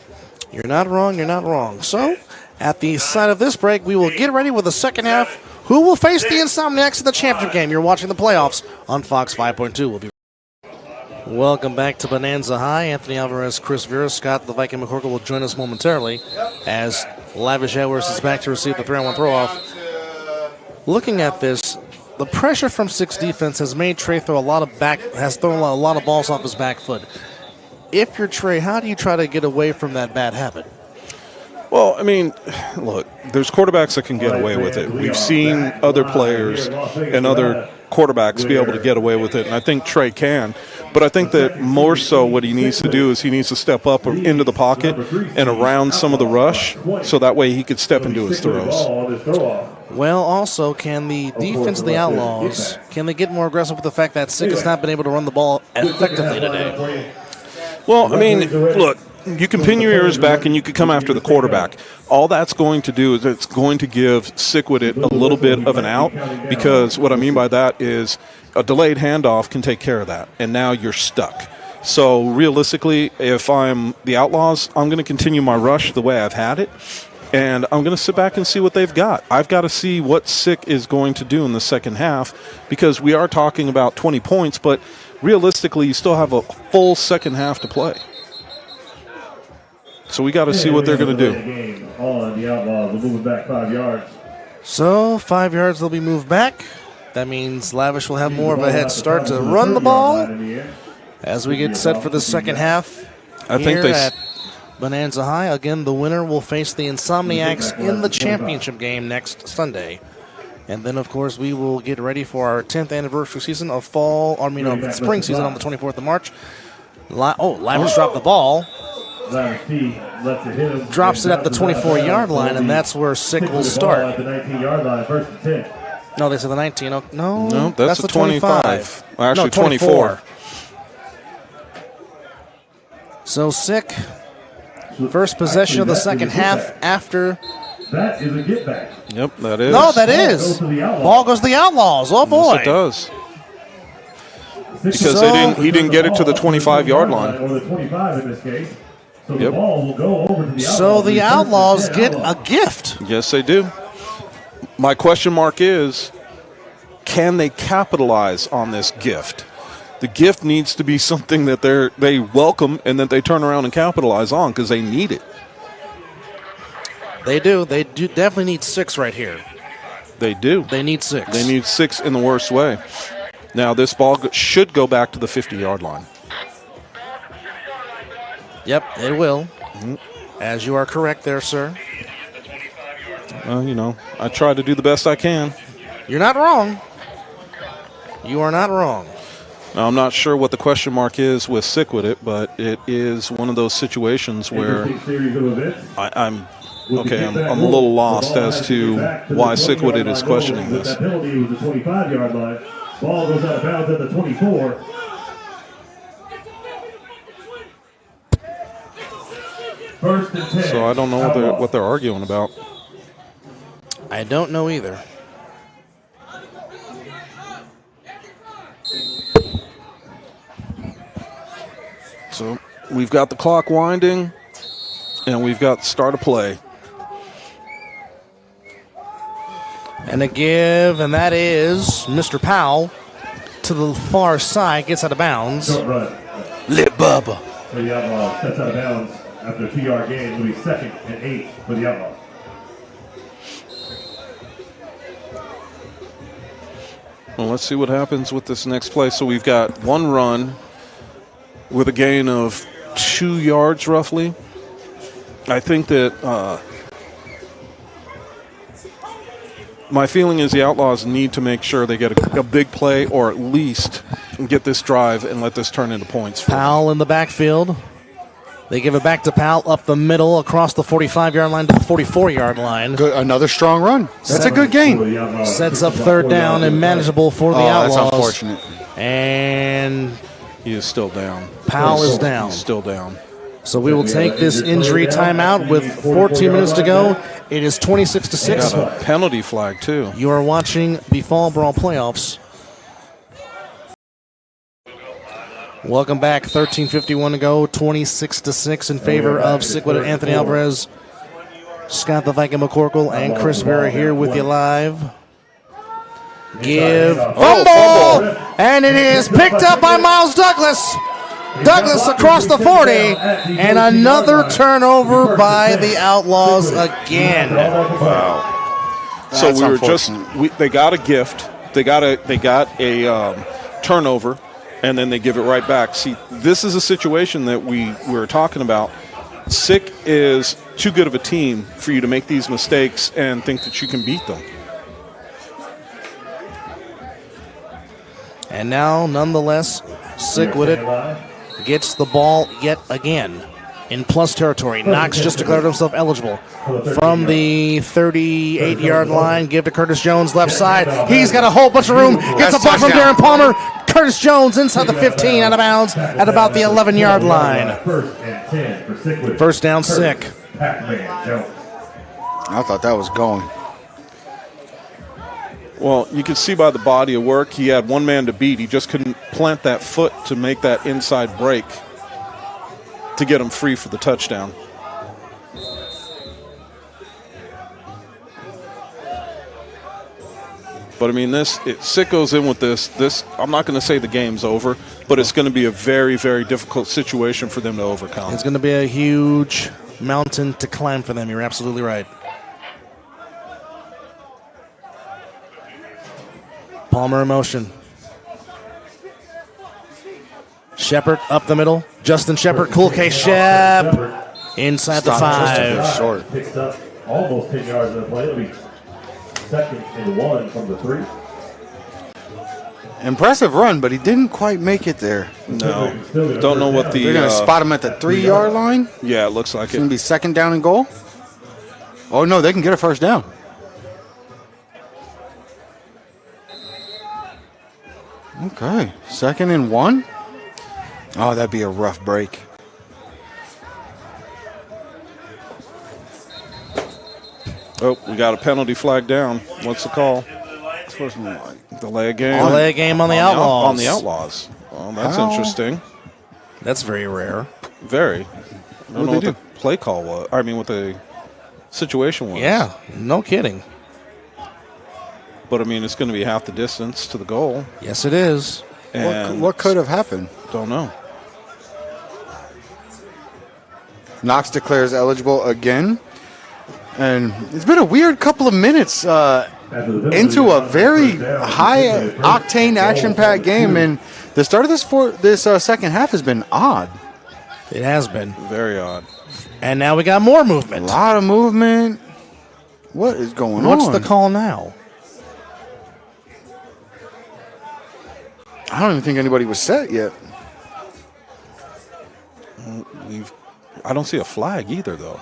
You're not wrong. You're not wrong. So, at the side of this break, we will get ready with the second half. Who will face the Insomniacs in the championship game? You're watching the playoffs on Fox 5.2. We'll be Welcome back to Bonanza High. Anthony Alvarez, Chris Vera, Scott the Viking McCorkle will join us momentarily as Lavish Edwards is back to receive the 3-on-1 throw-off. Looking at this, the pressure from 6 defense has made Trey thrown a lot of balls off his back foot. If you're Trey, how do you try to get away from that bad habit? Well, I mean, look, there's quarterbacks that can get away with it. We've seen other players and other quarterbacks be able to get away with it, and I think Trey can. But I think that more so what he needs to do is he needs to step up into the pocket and around some of the rush so that way he could step into his throws. Well, also, can the defense of the Outlaws, can they get more aggressive with the fact that Sick has not been able to run the ball effectively today? Well, I mean, look, you can pin your ears back and you can come after the quarterback. All that's going to do is it's going to give Sickwidit a little bit of an out, because what I mean by that is a delayed handoff can take care of that, and now you're stuck. So realistically, if I'm the Outlaws, I'm going to continue my rush the way I've had it, and I'm going to sit back and see what they've got. I've got to see what Sick is going to do in the second half, because we are talking about 20 points, but realistically, you still have a full second half to play. So we got to see what they're going to do. On the Outlaws, we're moving back 5 yards. So 5 yards will be moved back. That means Lavish will have more of a head start to run the ball as we get set for the second half. I think they at Bonanza High. Again, the winner will face the Insomniacs in the championship game next Sunday. And then, of course, we will get ready for our 10th anniversary season of spring season on the 24th of March. Lavish dropped the ball. Drops it at the 24-yard line, and that's where Sick will start. At the 19-yard line, first and 10. No, they said the 19. Oh, No, that's the 25. Well, actually, no, 24. So Sick, first possession of the second half after. That is a get back. Yep, that is. No, that is. Ball goes to the Outlaws. Oh, boy. Yes, it does. Because he didn't get it to the 25-yard line. Or the 25 in this case. So the Yep. ball will go over to the Outlaws. So the Outlaws get a gift. Yes, they do. My question mark is, can they capitalize on this gift? The gift needs to be something that they welcome and that they turn around and capitalize on, because they need it. They do. They do definitely need 6 right here. They do. They need 6. They need 6 in the worst way. Now, this ball should go back to the 50-yard line. Yep, it will. As you are correct there, sir. I try to do the best I can. You're not wrong. You are not wrong. Now, I'm not sure what the question mark is with Sickwidit, but it is one of those situations where I'm a little lost as to why Sickwidit is questioning this. That penalty was the 25-yard line. Ball goes out of bounds at the 24. First and 10. So I don't know what they're arguing about. I don't know either. So we've got the clock winding, and we've got start of play. And a give, and that is Mr. Powell to the far side, gets out of bounds. Short run. Lit Bubba. For the Outlaws, sets out of bounds after a 2-yard gain. It'll be 2nd and 8 for the Outlaws. Well, let's see what happens with this next play. So we've got one run with a gain of 2 yards roughly. I think that my feeling is the Outlaws need to make sure they get a big play, or at least get this drive and let this turn into points. Powell in the backfield. They give it back to Powell up the middle across the 45-yard line to the 44-yard line. Good, another strong run. That's a good gain. Sets up 3rd down and manageable for the Outlaws. That's unfortunate. And he is still down. Powell is down. He's still down. So we will take this injury timeout with 14 minutes to go. It is 26-6. Got a penalty flag, too. You are watching the Fall Brawl playoffs. Welcome back. 13:51 to go. 26-6 in favor of Sickwidit. Anthony Alvarez, Scott the Viking McCorkle, and Chris Vera here with you live. Give. Fumble! And it is picked up by Miles Douglas. Douglas across the 40, and another turnover by the Outlaws again. Wow. So That's they got a gift. They got a turnover, and then they give it right back. See, this is a situation that we were talking about. Sick is too good of a team for you to make these mistakes and think that you can beat them. And now, nonetheless, Sickwidit gets the ball yet again in plus territory. Knox just declared himself eligible from the 38-yard line. Give to Curtis Jones, left side. He's got a whole bunch of room. Gets a block from Darren Palmer. Curtis Jones inside the 15, out of bounds at about the 11-yard line. First down, Sick. I thought that was going. Well, you can see by the body of work, he had one man to beat. He just couldn't plant that foot to make that inside break to get him free for the touchdown. But, I mean, Sick goes in with this. I'm not going to say the game's over, but it's going to be a very, very difficult situation for them to overcome. It's going to be a huge mountain to climb for them. You're absolutely right. Palmer in motion. Shepard up the middle. Justin Shepard, cool case Shep. Inside the 5. Short. Picks up almost 10 yards in the play. It'll be 2nd and 1 from the 3. Impressive run, but he didn't quite make it there. No. Don't know what the... They're going to spot him at the 3-yard line? Yeah, it looks like It's going to be 2nd down and goal? Oh, no, they can get a first down. Okay, 2nd and 1? Oh, that'd be a rough break. Oh, we got a penalty flag down. What's the call? Delay a game. Delay a game on the Outlaws. On the Outlaws. Well, that's How? interesting. That's very rare. Very. I don't know what do? the play call was. I mean, what the situation was. Yeah, no kidding. But, I mean, it's going to be half the distance to the goal. Yes, it is. And What could have happened? Don't know. Knox declares eligible again. And it's been a weird couple of minutes into a very high-octane, action-packed game. And the start of this second half has been odd. It has been. Very odd. And now we got more A movement. lot of movement. What is going on? What's the call now? I don't even think anybody was set yet. I don't see a flag either, though.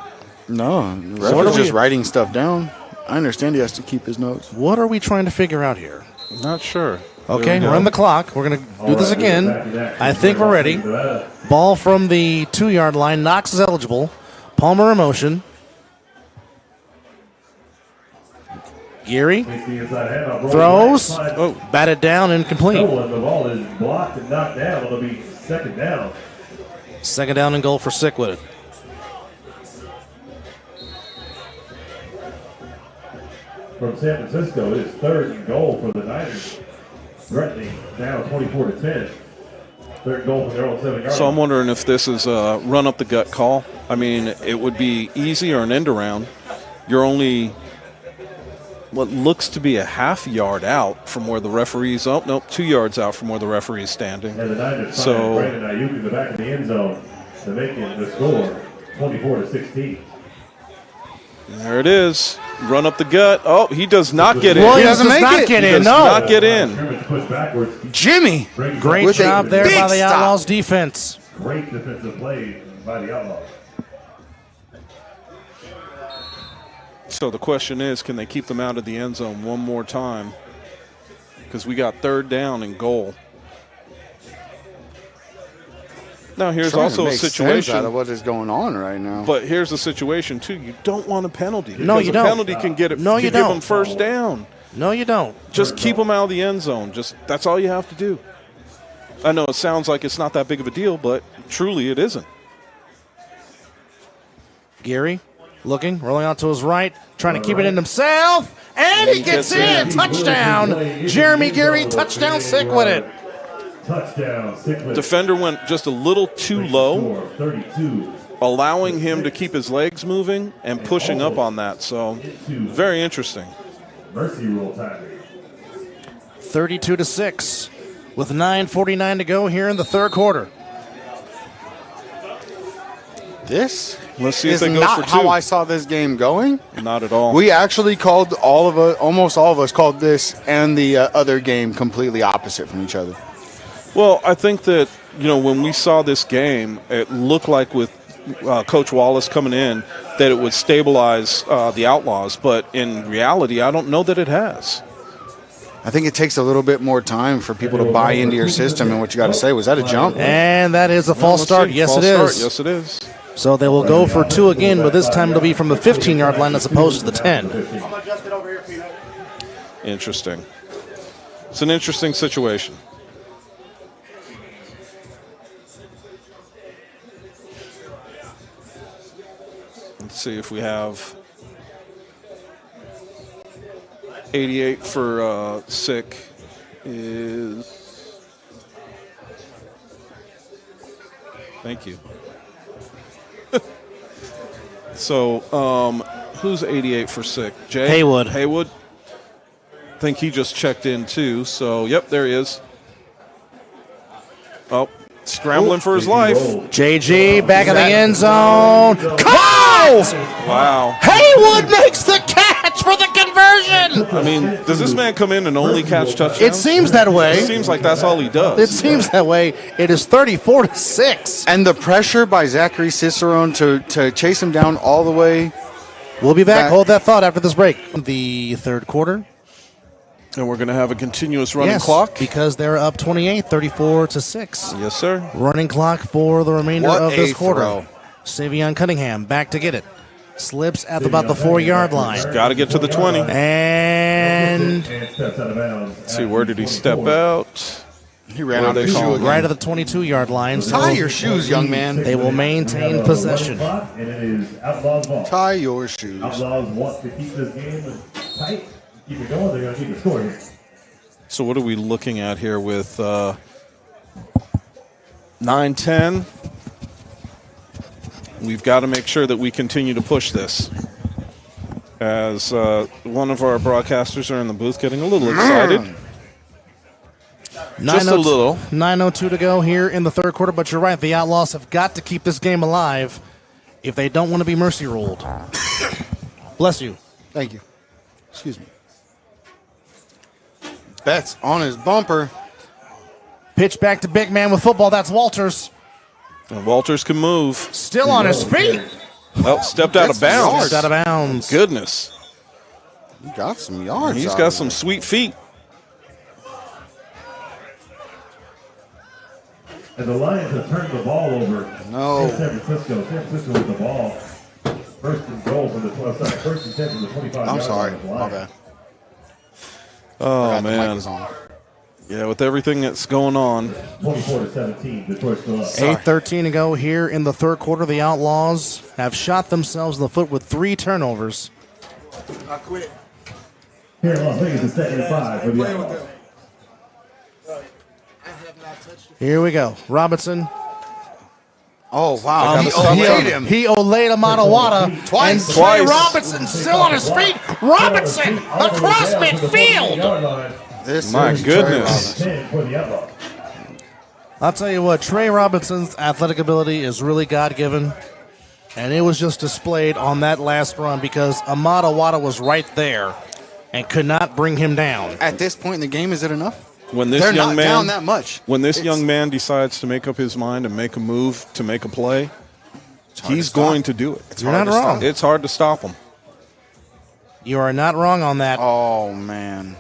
No, the what referee's are we- just writing stuff down. I understand he has to keep his notes. What are we trying to figure out here? Not sure. Okay, There we run go. the clock. We're going to do this again. I think we're ready. Ball from the 2-yard line. Knox is eligible. Palmer in motion. Geary throws. Oh. Batted down, incomplete. The ball is blocked and knocked down. It'll be 2nd down. 2nd down and goal for Sickwidit. From San Francisco, it is 3rd and goal for the Niners. Threatening now 24-10. 3rd and goal from their own 7-yard So I'm wondering if this is a run-up-the-gut call. I mean, it would be easy or an end-around. You're only what looks to be a half yard out from where the referee's. Oh, nope, 2 yards out from where the referee's standing. And the Niners So- find Brandon Ayuk in the back of the end zone to make it the score 24-16. There it is. Run up the gut. Oh, he does not get in. Williams doesn't does make not it. get He in, does no. not get in. Scrimmage push backwards. Jimmy! Great With a job there big by the stop. Outlaws defense. Great defensive play by the Outlaws. So the question is, can they keep them out of the end zone one more time? Because we got 3rd down and goal. Now here's Trying to also a make sense situation. out of what is going on right now. But here's the situation too. You don't want a penalty. No, because you a don't. penalty can get it. No, you can give don't. them first down. No, you don't. Just keep them out of the end zone. Just that's all you have to do. I know it sounds like it's not that big of a deal, but truly it isn't. Geary looking, rolling out to his right, trying to keep it in himself, and he gets in. Touchdown. Jeremy Geary, touchdown, Sickwidit. Touchdown, Sickwidit. Defender went just a little too low, 32. allowing him to keep his legs moving and pushing up on that. So very interesting. Mercy rule time. 32-6 with 9:49 to go here in the 3rd quarter. This Let's see if is they go not for 2. how I saw this game going. Not at all. We actually called almost all of us called this and the other game completely opposite from each other. Well, I think that, when we saw this game, it looked like with Coach Wallace coming in that it would stabilize the Outlaws. But in reality, I don't know that it has. I think it takes a little bit more time for people to buy into your system and what you got to say. Was that a jump? And that is a false start. Yes, it is. Yes, it is. So they will go for 2 again, but this time it'll be from the 15-yard line as opposed to the 10. Interesting. It's an interesting situation. Let's see if we have 88 for Sick is. Thank you. So, who's 88 for Sick? Jay? Haywood. Haywood. I think he just checked in too. So, yep, there he is. Oh, scrambling for his life. JG back in the end zone. Caught! Wow. Haywood makes the catch for the conversion. I mean, does this man come in and only catch touchdowns? It seems that way. It seems like that's all he does. It seems that way. It is 34-6. And the pressure by Zachary Cicerone to chase him down all the way. We'll be back. Hold that thought after this break. The third quarter. And we're going to have a continuous running Yes, clock. because they're up 28, 34-6. Yes, sir. Running clock for the remainder What of this a quarter. throw. Savion Cunningham back to get it. Slips at about the 4-yard line. Got to get to the 20. And Steps out of bounds. Let's see, where did he step out? He ran out of his shoe again. right at the 22-yard line. So Tie your shoes, young man. they will maintain possession. And it is Outlaws ball. Tie your shoes. Outlaws want to keep this game tight. Keep it going. They're going to keep the score here. So what are we looking at here with 9-10? We've got to make sure that we continue to push this. As one of our broadcasters are in the booth getting a little excited. Just a little. 9:02 to go here in the third quarter, but you're right. The Outlaws have got to keep this game alive if they don't want to be mercy ruled. Bless you. Thank you. Excuse me. Betts on his bumper. Pitch back to big man with football. That's Walters. And Walters can move. Still on his feet. Oh, stepped out of That's bounds. Stepped out of bounds. Goodness. He got some yards. He's out got of some it. sweet feet. And the Lions have turned the ball over. No. To San Francisco. San Francisco with the ball. First and goal from the 12. Sorry, first and 10 from the 25. I'm yard sorry. line of the My Lions. bad. Oh, Forgot the mic man. was on. Yeah, with everything that's going on. 24-17. Detroit still up. 8:13 to go here in the third quarter. The Outlaws have shot themselves in the foot with 3 turnovers. I quit. Here in Las Vegas, it's 2nd and 5 for the Outlaws. Here we go. Robinson. Oh, wow. They He gotta olayed stop him. He olayed Amadawada. Twice. And Trey Twice. Robinson still on his feet. Robinson across midfield. This My is goodness. Trey 10 for the Outlaws. I'll tell you what, Trey Robinson's athletic ability is really God-given. And it was just displayed on that last run because Amadawada was right there and could not bring him down. At this point in the game, is it enough? When this They're young not man down that much. When this It's- young man decides to make up his mind and make a move to make a play, hard he's to stop. going to do it. It's You're hard not to wrong. stop. It's hard to stop him. You are not wrong on that. Oh, man.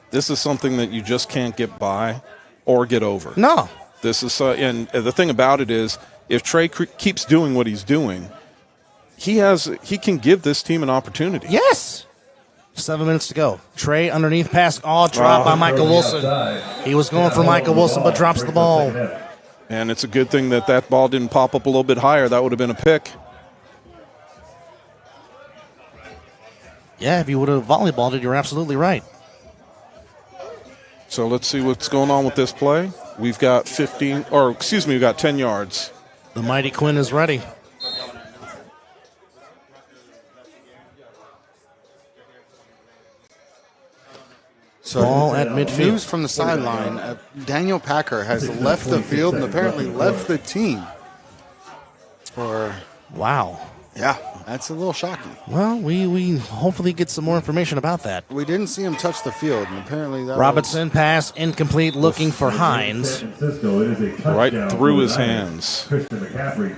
This is something that you just can't get by or get over. No. This is and the thing about it is, if Trey keeps doing what he's doing, he can give this team an opportunity. Yes. 7 minutes to go. Trey underneath pass. Oh, dropped by Michael Wilson. He was going for Michael Wilson, but drops the ball. And it's a good thing that ball didn't pop up a little bit higher. That would have been a pick. Yeah, if you would have volleyballed it, you're absolutely right. So let's see what's going on with this play. We've got we've got 10 yards. The mighty Quinn is ready. So Ball at midfield. News from the sideline. Daniel Packer has left the field and apparently left the team. Wow. Yeah, that's a little shocking. Well, we hopefully get some more information about that. We didn't see him touch the field, and apparently that Robinson pass incomplete, looking for Hines. Right through his hands. Christian McCaffrey.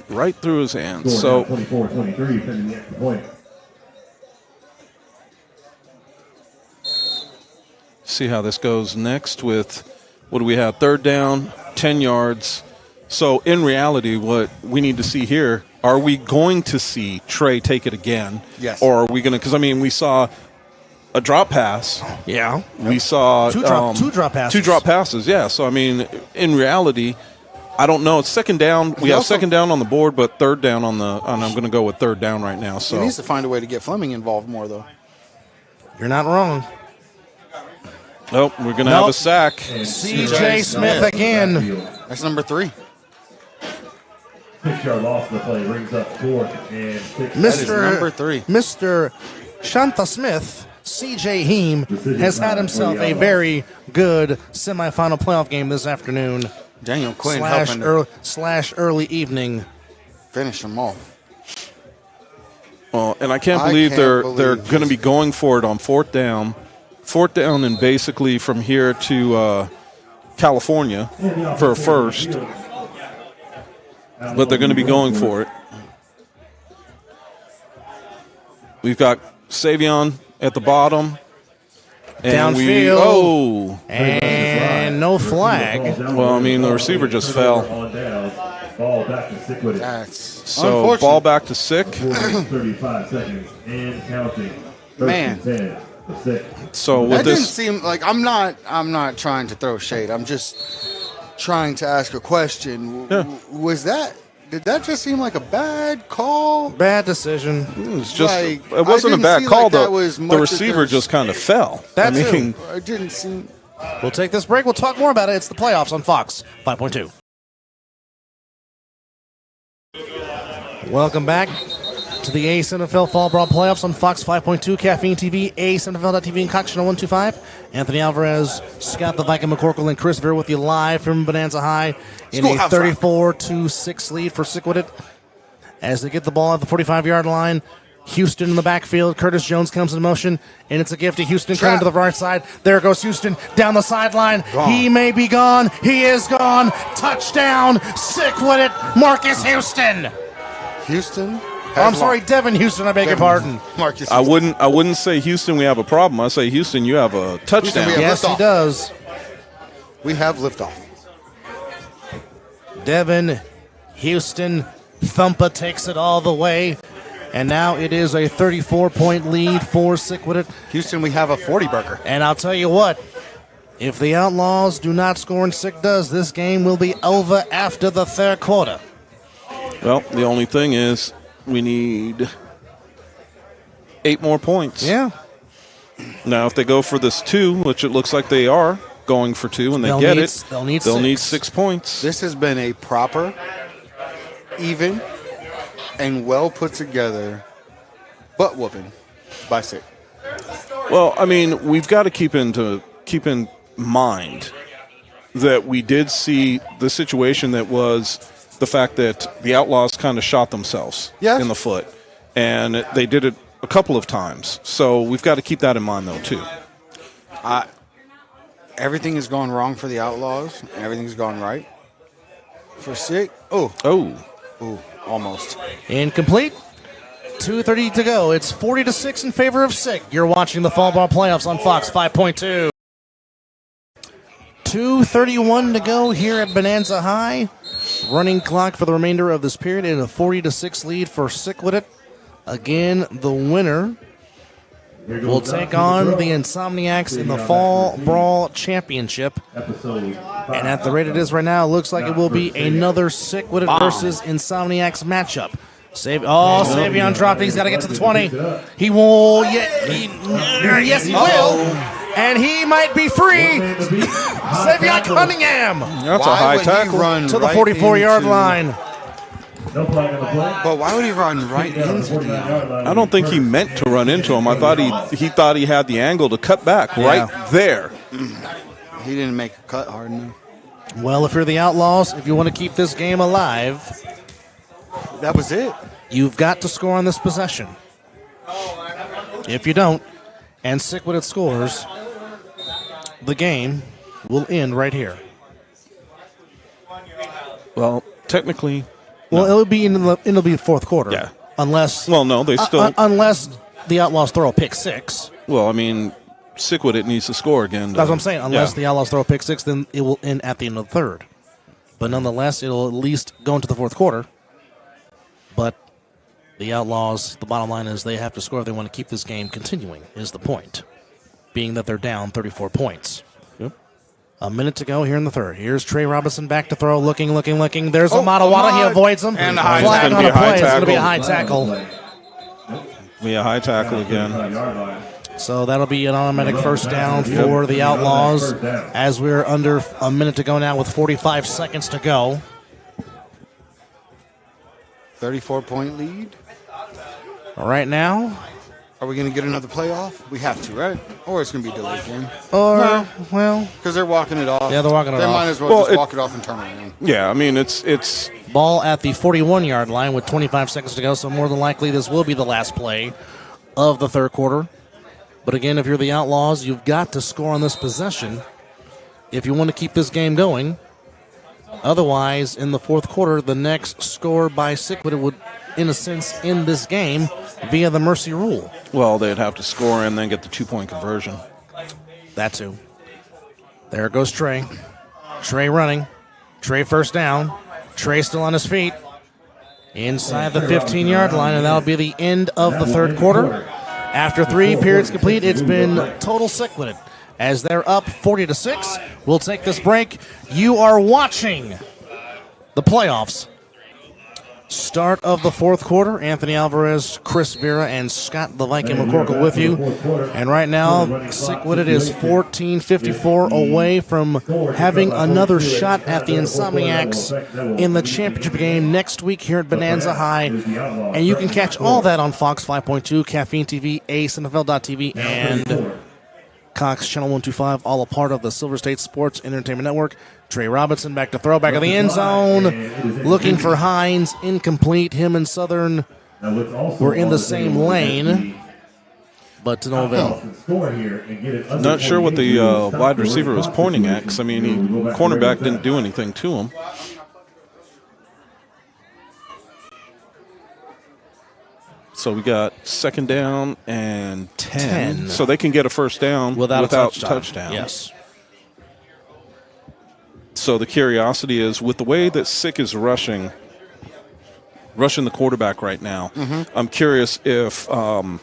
Right through his hands. So 24-23, pending the extra point. see how this goes next with, what do we have? Third down, 10 yards. So in reality, what we need to see here, are we going to see Trey take it again? Yes. Or are we going to, because I mean, we saw a drop pass. Yeah. We saw Two drop passes. Two drop passes, yeah. So I mean, in reality, I don't know. It's second down. We have second down on the board, but third down on the, and I'm going to go with third down right now. So he needs to find a way to get Fleming involved more, though. You're not wrong. oh, we're going to have a sack. C.J. Smith again. That's number 3. 6-yard loss of the play brings up 4th and 6. That is number 3. Mr. Shanta Smith, C.J. Heem, has had himself a very good semifinal playoff game this afternoon. Daniel Quinn helping to early evening. finish them off. Well, and I can't believe they're going to be going for it on fourth down. Fourth down and basically from here to California for a first. But they're going to be going for it. We've got Savion at the bottom. And Downfield. And no flag. Well, I mean, the receiver just fell. Ball back to Sickwidit. That's So unfortunate. ball back to Sick. 35 seconds and counting. Man. 10 to 6. So with That didn't this, seem like I'm not trying to throw shade. I'm just trying to ask a question. Did that just seem like a bad call? Bad decision. it's just like, it wasn't I a bad didn't see call like that though. was The much receiver that there's- just kind of fell. That I too. mean, It didn't seem. We'll take this break. We'll talk more about it. It's the playoffs on Fox 5.2. Welcome back to the A7FL Fall Brawl Playoffs on Fox 5.2, Caffeine TV, A7FL.TV, and Cox Channel 125. Anthony Alvarez, Scott the Viking McCorkle, and Chris Veer with you live from Bonanza High in a 34-6 lead for Sickwidit. As they get the ball at the 45-yard line, Houston in the backfield. Curtis Jones comes in motion, and it's a gift to Houston coming to the right side. There goes Houston down the sideline. He may be gone. He is gone. Touchdown, Sickwidit, Marcus Houston. Houston. I'm sorry, Devin Houston. I beg your pardon. Marcus. I wouldn't say Houston we have a problem. I say Houston you have a touchdown. we have Yes, he liftoff. does. We have liftoff. Devin Houston. Thumpa takes it all the way. And now it is a 34-point lead for Sickwidit. Houston, we have a 40-burger. And I'll tell you what, if the Outlaws do not score and Sick does, this game will be over after the third quarter. Well, the only thing is we need 8 more points. Yeah. Now, if they go for this 2, which it looks like they are going for 2, and They'll they get need- it, they'll need need 6. 6 points. This has been a proper, even, and well put together butt whooping by Sick. Well, I mean, we've got to keep in mind that we did see the situation that was the fact that the Outlaws kind of shot themselves in the foot, and they did it a couple of times. So we've got to keep that in mind, though, too. Everything has gone wrong for the Outlaws, and everything's gone right for Sick. Oh, almost. Incomplete. 2:30 to go. It's 40-6 in favor of Sick. You're watching the Fall Ball Playoffs on Fox 5.2. 2:31 to go here at Bonanza High. Running clock for the remainder of this period in a 40-6 lead for Sickwidit. Again, the winner will take on the Insomniacs in the Fall Brawl Championship. And at the rate it is right now, it looks like it will be another Sickwidit versus Insomniacs matchup. Savion dropped it. He's got to get to the 20. He will. Yes, he will. And he might be free. Savion Cunningham That's a high tackle. Run to the right 44-yard into line. No flag on the play. But why would he run right into the I don't think he meant to run into him. I thought he thought he had the angle to cut back right there. He didn't make a cut hard enough. Well, if you're the Outlaws, if you want to keep this game alive, That was it. you've got to score on this possession. If you don't, and Sickwidit scores, the game will end right here. Well, technically, Well, it'll be it'll be the fourth quarter. Yeah. Unless well, no, they still. unless the Outlaws throw a pick six. Well, I mean, Sickwidit needs to score again. That's what I'm saying. Unless Yeah. the Outlaws throw a pick six, then it will end at the end of the third. But nonetheless, it'll at least go into the fourth quarter. But the Outlaws, the bottom line is they have to score if they want to keep this game continuing, is the point. Being that they're down 34 points. Yep. A minute to go here in the third. Here's Trey Robinson back to throw, looking. There's Oh, Amadawada. He Ahmad. avoids him. And a high Flag tackle. on a It's gonna be a high play. It's going to be a high tackle. tackle. Be a high tackle again. Yard line. So that'll be an automatic first down for the Outlaws as we're under a minute to go now with 45 seconds to go. 34-point lead. Right now, Are we going to get another playoff? We have to, right? Or it's going to be delayed again. or, well, Because they're walking it off. Yeah, they're walking it they off. might as well, Well, just it- walk it off and turn around. Yeah, I mean, it's ball at the 41-yard line with 25 seconds to go, so more than likely this will be the last play of the third quarter. But again, if you're the Outlaws, you've got to score on this possession if you want to keep this game going. Otherwise, in the fourth quarter, the next score by Sickwidit would, in a sense, end this game via the mercy rule. well, they'd have to score and then get the 2-point conversion. That too. There goes Trey. Trey running. Trey first down. Trey still on his feet. Inside the 15-yard line, and that'll be the end of the third quarter. After 3 periods complete, it's been total Sickwidit as they're up 40-6. We'll take this break. You are watching the playoffs. Start of the fourth quarter. Anthony Alvarez, Chris Vera, and Scott the Viking McCorkle with you. And right now, Sickwidit is 14:54 away from having another shot at the Insomniacs in the championship game next week here at Bonanza High. And you can catch all that on Fox 5.2, Caffeine TV, A7FL.TV, and Cox Channel 125, all a part of the Silver State Sports Entertainment Network. Trey Robinson back to throw, back of the end zone, looking for Hines, incomplete. Him and Southern were in the same lane, but to no avail. Not sure what the wide receiver was pointing at because, I mean, cornerback didn't do anything to him. So we got second down and 10. So they can get a first down Without a touchdown. Yes. So the curiosity is, with the way that Sick is rushing the quarterback right now, I'm curious if we're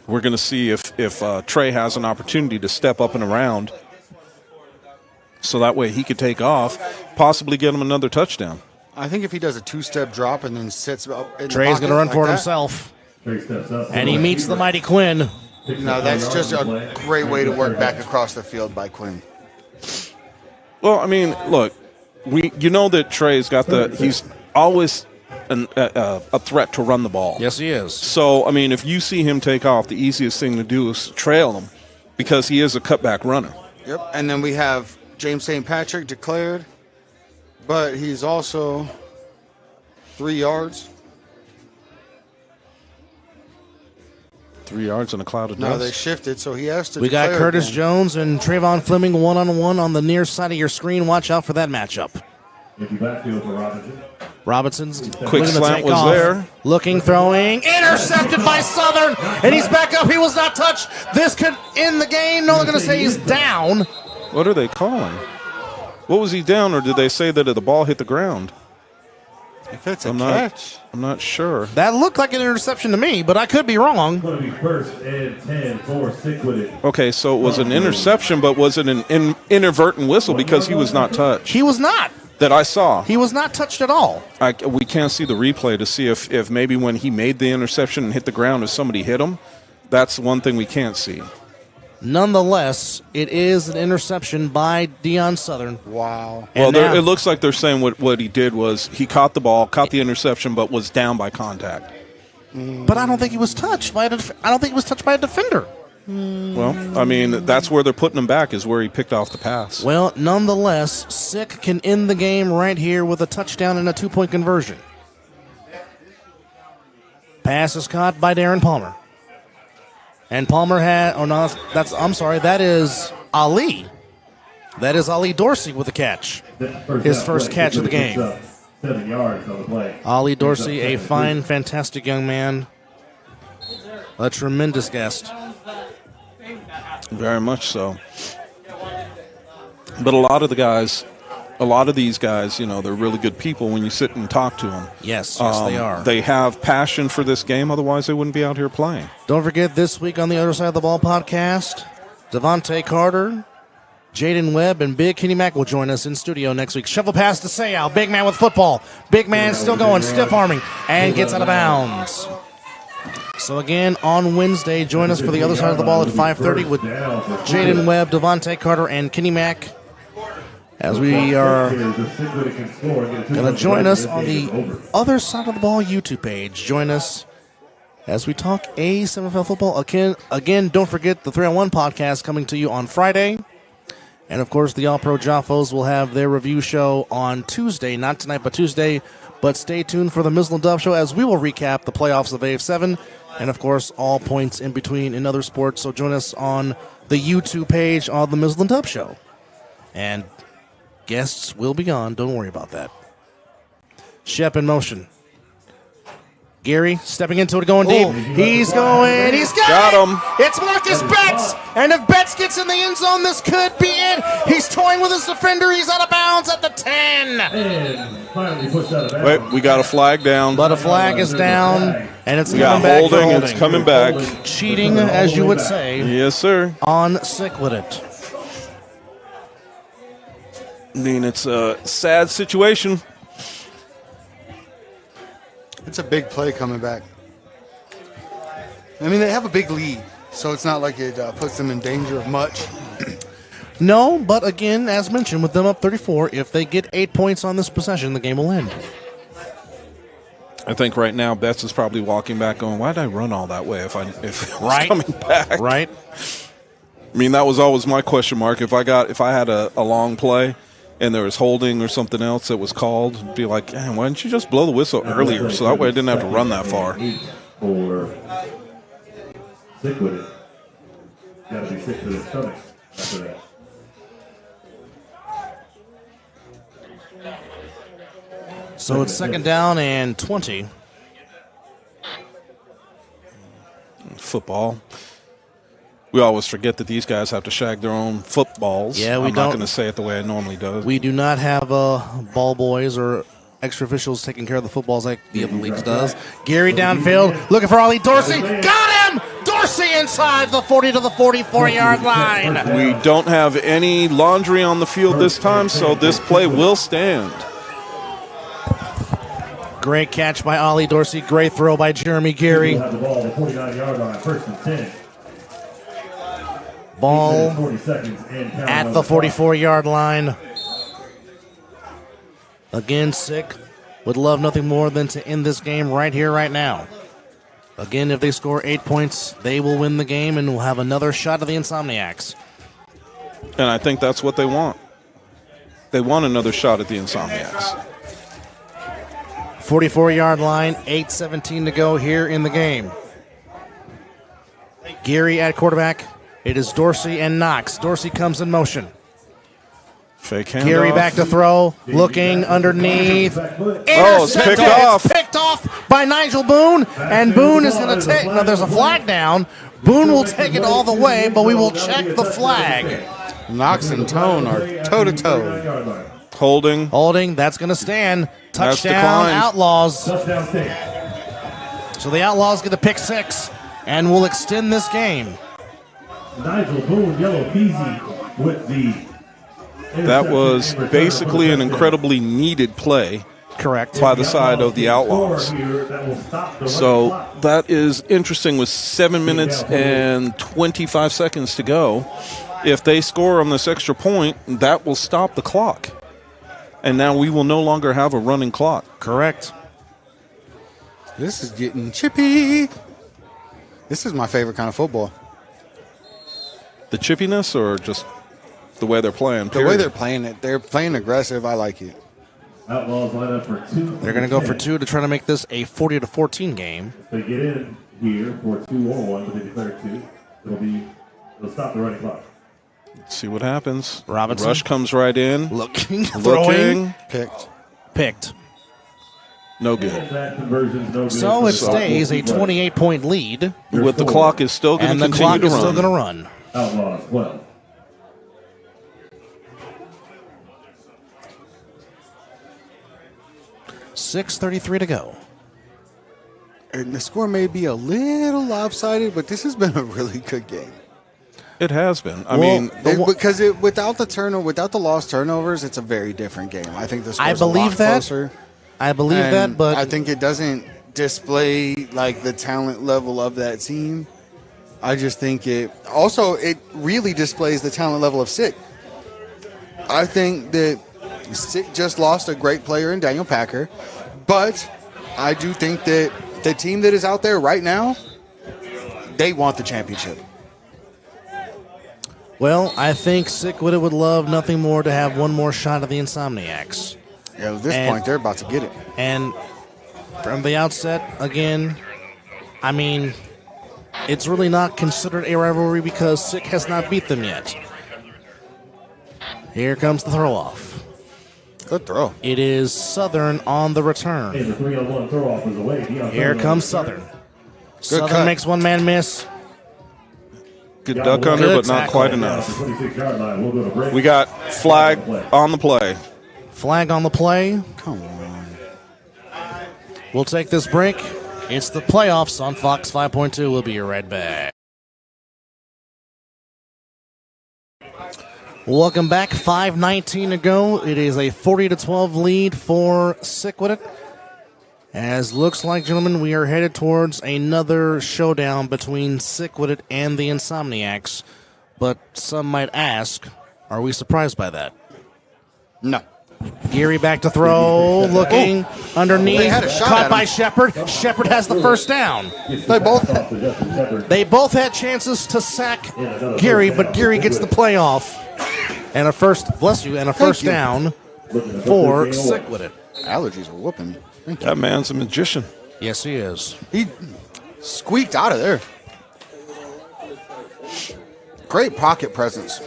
going to see if Trey has an opportunity to step up and around so that way he could take off, possibly get him another touchdown. I think if he does a 2-step drop and then sits up in the Trey's going to pocket run like for it that, himself, Trey steps up. and he meets the mighty Quinn. No, that's just a great way to work back across the field by Quinn. Well, I mean, look, you know that Trey's got he's always a threat to run the ball. Yes, he is. So, I mean, if you see him take off, the easiest thing to do is trail him because he is a cutback runner. Yep, and then we have James St. Patrick declared, but he's also 3 yards. 3 yards in a cloud of No, they dust. shifted, so he has to We got declare Curtis again. Jones and Trayvon Fleming one-on-one on the near side of your screen. Watch out for that matchup. Empty backfield for Robinson. Robinson's Quick looking to slant take was off. there. Looking, throwing, intercepted by Southern, and he's back up. He was not touched. This could end the game. No, they're going to say he's down. What are they calling? What was he down, or did they say that the ball hit the ground? If it's a I'm catch. not sure. That looked like an interception to me, but I could be wrong. Going to be first and 10 for Sickwidit. Okay, so it was an interception, but was it an inadvertent whistle because he was not touched? He was not. That I saw. He was not touched at all. We can't see the replay to see if maybe when he made the interception and hit the ground, if somebody hit him. That's one thing we can't see. Nonetheless, it is an interception by Deion Southern. Wow. Well, And now- it looks like they're saying what he did was he caught the ball, caught the interception, but was down by contact. But I don't think he was touched by a defender. Well, I mean, that's where they're putting him back, is where he picked off the pass. Well, nonetheless, Sick can end the game right here with a touchdown and a 2-point conversion. Pass is caught by Darren Palmer. And Palmer that is Ali. That is Ali Dorsey with the catch. His first catch of the game. 7 yards on the play. Ali Dorsey, a fine, fantastic young man. A tremendous guest. Very much so. But a lot of these guys, you know, they're really good people when you sit and talk to them. Yes, they are. They have passion for this game, otherwise they wouldn't be out here playing. Don't forget, this week on the Other Side of the Ball podcast, Devontae Carter, Jaden Webb, and Big Kenny Mack will join us in studio next week. Shovel pass to Sayal. Big man with football. Big man still going, stiff arming, and gets out of bounds. So again, on Wednesday, join us for the Other Side of the Ball at 5:30 with Jaden Webb, Devontae Carter, and Kenny Mack, as we are going to join us on the Other Side of the Ball YouTube page. Join us as we talk A7FL football. Again, don't forget the 3-on-1 podcast coming to you on Friday. And, of course, the All-Pro Joffos will have their review show on Tuesday. Not tonight, but Tuesday. But stay tuned for the Mizzle and Dove Show as we will recap the playoffs of AF7 and, of course, all points in between in other sports. So join us on the YouTube page of the Mizzle and Dove Show. And guests will be on. Don't worry about that. Shep in motion. Gary stepping into it, going deep. He's going. He's got him. It's Marcus Betts. And if Betts gets in the end zone, this could be it. He's toying with his defender. He's out of bounds at the 10. And finally pushed out of bounds. Wait, we got a flag down. But a flag is down, and it's We got coming back. for holding, it's coming back. Cheating, as you would say, Yes, sir. on Sickwidit. I mean, it's a sad situation. It's a big play coming back. I mean, they have a big lead, so it's not like it puts them in danger of much. No, but again, as mentioned, with them up 34, if they get 8 points on this possession, the game will end. I think right now Betts is probably walking back going, why did I run all that way if it was Right. coming back? Right? I mean, that was always my question mark. If I had a long play and there was holding or something else that was called, I'd be like, why didn't you just blow the whistle earlier so that way I didn't have to run that far? For sick with it. Got to be sick to the stomach after that. So it's second down and 20. Football. We always forget that these guys have to shag their own footballs. Yeah, we I'm not don't. going to say it the way I normally do. We do not have ball boys or extra officials taking care of the footballs like the other leagues does. Gary downfield, looking for Ollie Dorsey. Got him! Dorsey inside the 40 to the 44-yard line. We don't have any laundry on the field this time, so this play will stand. Great catch by Ollie Dorsey. Great throw by Jeremy Gary. We'll have the ball, the 49-yard line, first and 10. Ball 40 seconds and counting at on the clock. 44-yard line. Again, Sick would love nothing more than to end this game right here, right now. Again, if they score 8 points, they will win the game and will have another shot at the Insomniacs. And I think that's what they want. They want another shot at the Insomniacs. 44-yard line, 8:17 to go here in the game. Gary at quarterback. It is Dorsey and Knox. Dorsey comes in motion. Fake handoff. Gary back to throw, looking underneath. Oh, it's picked Intercepted. off. It's picked off by Nigel Boone, and Boone is going to take. Now there's a flag down. Boone will take it all the way, but we will check the flag. Knox and Tone are toe-to-toe. Holding. That's going to stand. That's Touchdown, declined. Outlaws. Touchdown state. So the Outlaws get a pick six, and will extend this game. Nigel Boone, Yellow Peasy with the That was basically an incredibly needed play. Correct. by the side of the Outlaws. So that is interesting with 7 minutes and 25 seconds to go. If they score on this extra point, that will stop the clock. And now we will no longer have a running clock. Correct. This is getting chippy. This is my favorite kind of football. The chippiness or just the way they're playing? The way they're playing it. They're playing aggressive. I like it. Outlaws line up for 2. They're going to go for 2 to try to make this a 40-14 game. They get in here for 2 or 1, but they declare 2. It'll stop the running clock. Let's see what happens. Robinson. Rush comes right in. Looking. Looking. Picked. No good. That conversion's no good. So it stays a 28-point lead. With the clock is still going And to the continue clock to is run. still going to run. Outlaws 12. $6:33 to go. And the score may be a little lopsided, but this has been a really good game. It has been. Because without the lost turnovers, it's a very different game. I think the score's I believe a lot that. closer. I believe And that, but I think it doesn't display like the talent level of that team. I just think it really displays the talent level of Sick. I think that Sick just lost a great player in Daniel Packer, but I do think that the team that is out there right now, they want the championship. well, I think Sickwidit would love nothing more to have one more shot at the Insomniacs. Yeah, at this And- point, they're about to get it. And from the outset, again, I mean, it's really not considered a rivalry because Sick has not beat them yet. Here comes the throw-off. Good throw. It is Southern on the Hey, return. the 3-on-1 throw-off is away. Here comes Southern. Southern cut. makes one man miss. Good duck under, Good but not tackle. quite enough. 26-yard line. We'll go to break. We got flag on the play. Flag on the play. Come on. We'll take this break. It's the playoffs on Fox 5.2. We'll be right back. Welcome back. 5:19 to go. It is a 40-12 lead for Sickwidit. As looks like, gentlemen, we are headed towards another showdown between Sickwidit and the Insomniacs. But some might ask, are we surprised by that? No. Geary back to throw, looking underneath, They had a shot caught at by him. Shepard. Shepard has the first down. They both had chances to sack Geary, but Geary gets the playoff. And a first you. down for Sickwidit. Allergies were whooping me. That man's a magician. Yes, he is. He squeaked out of there. Great pocket presence.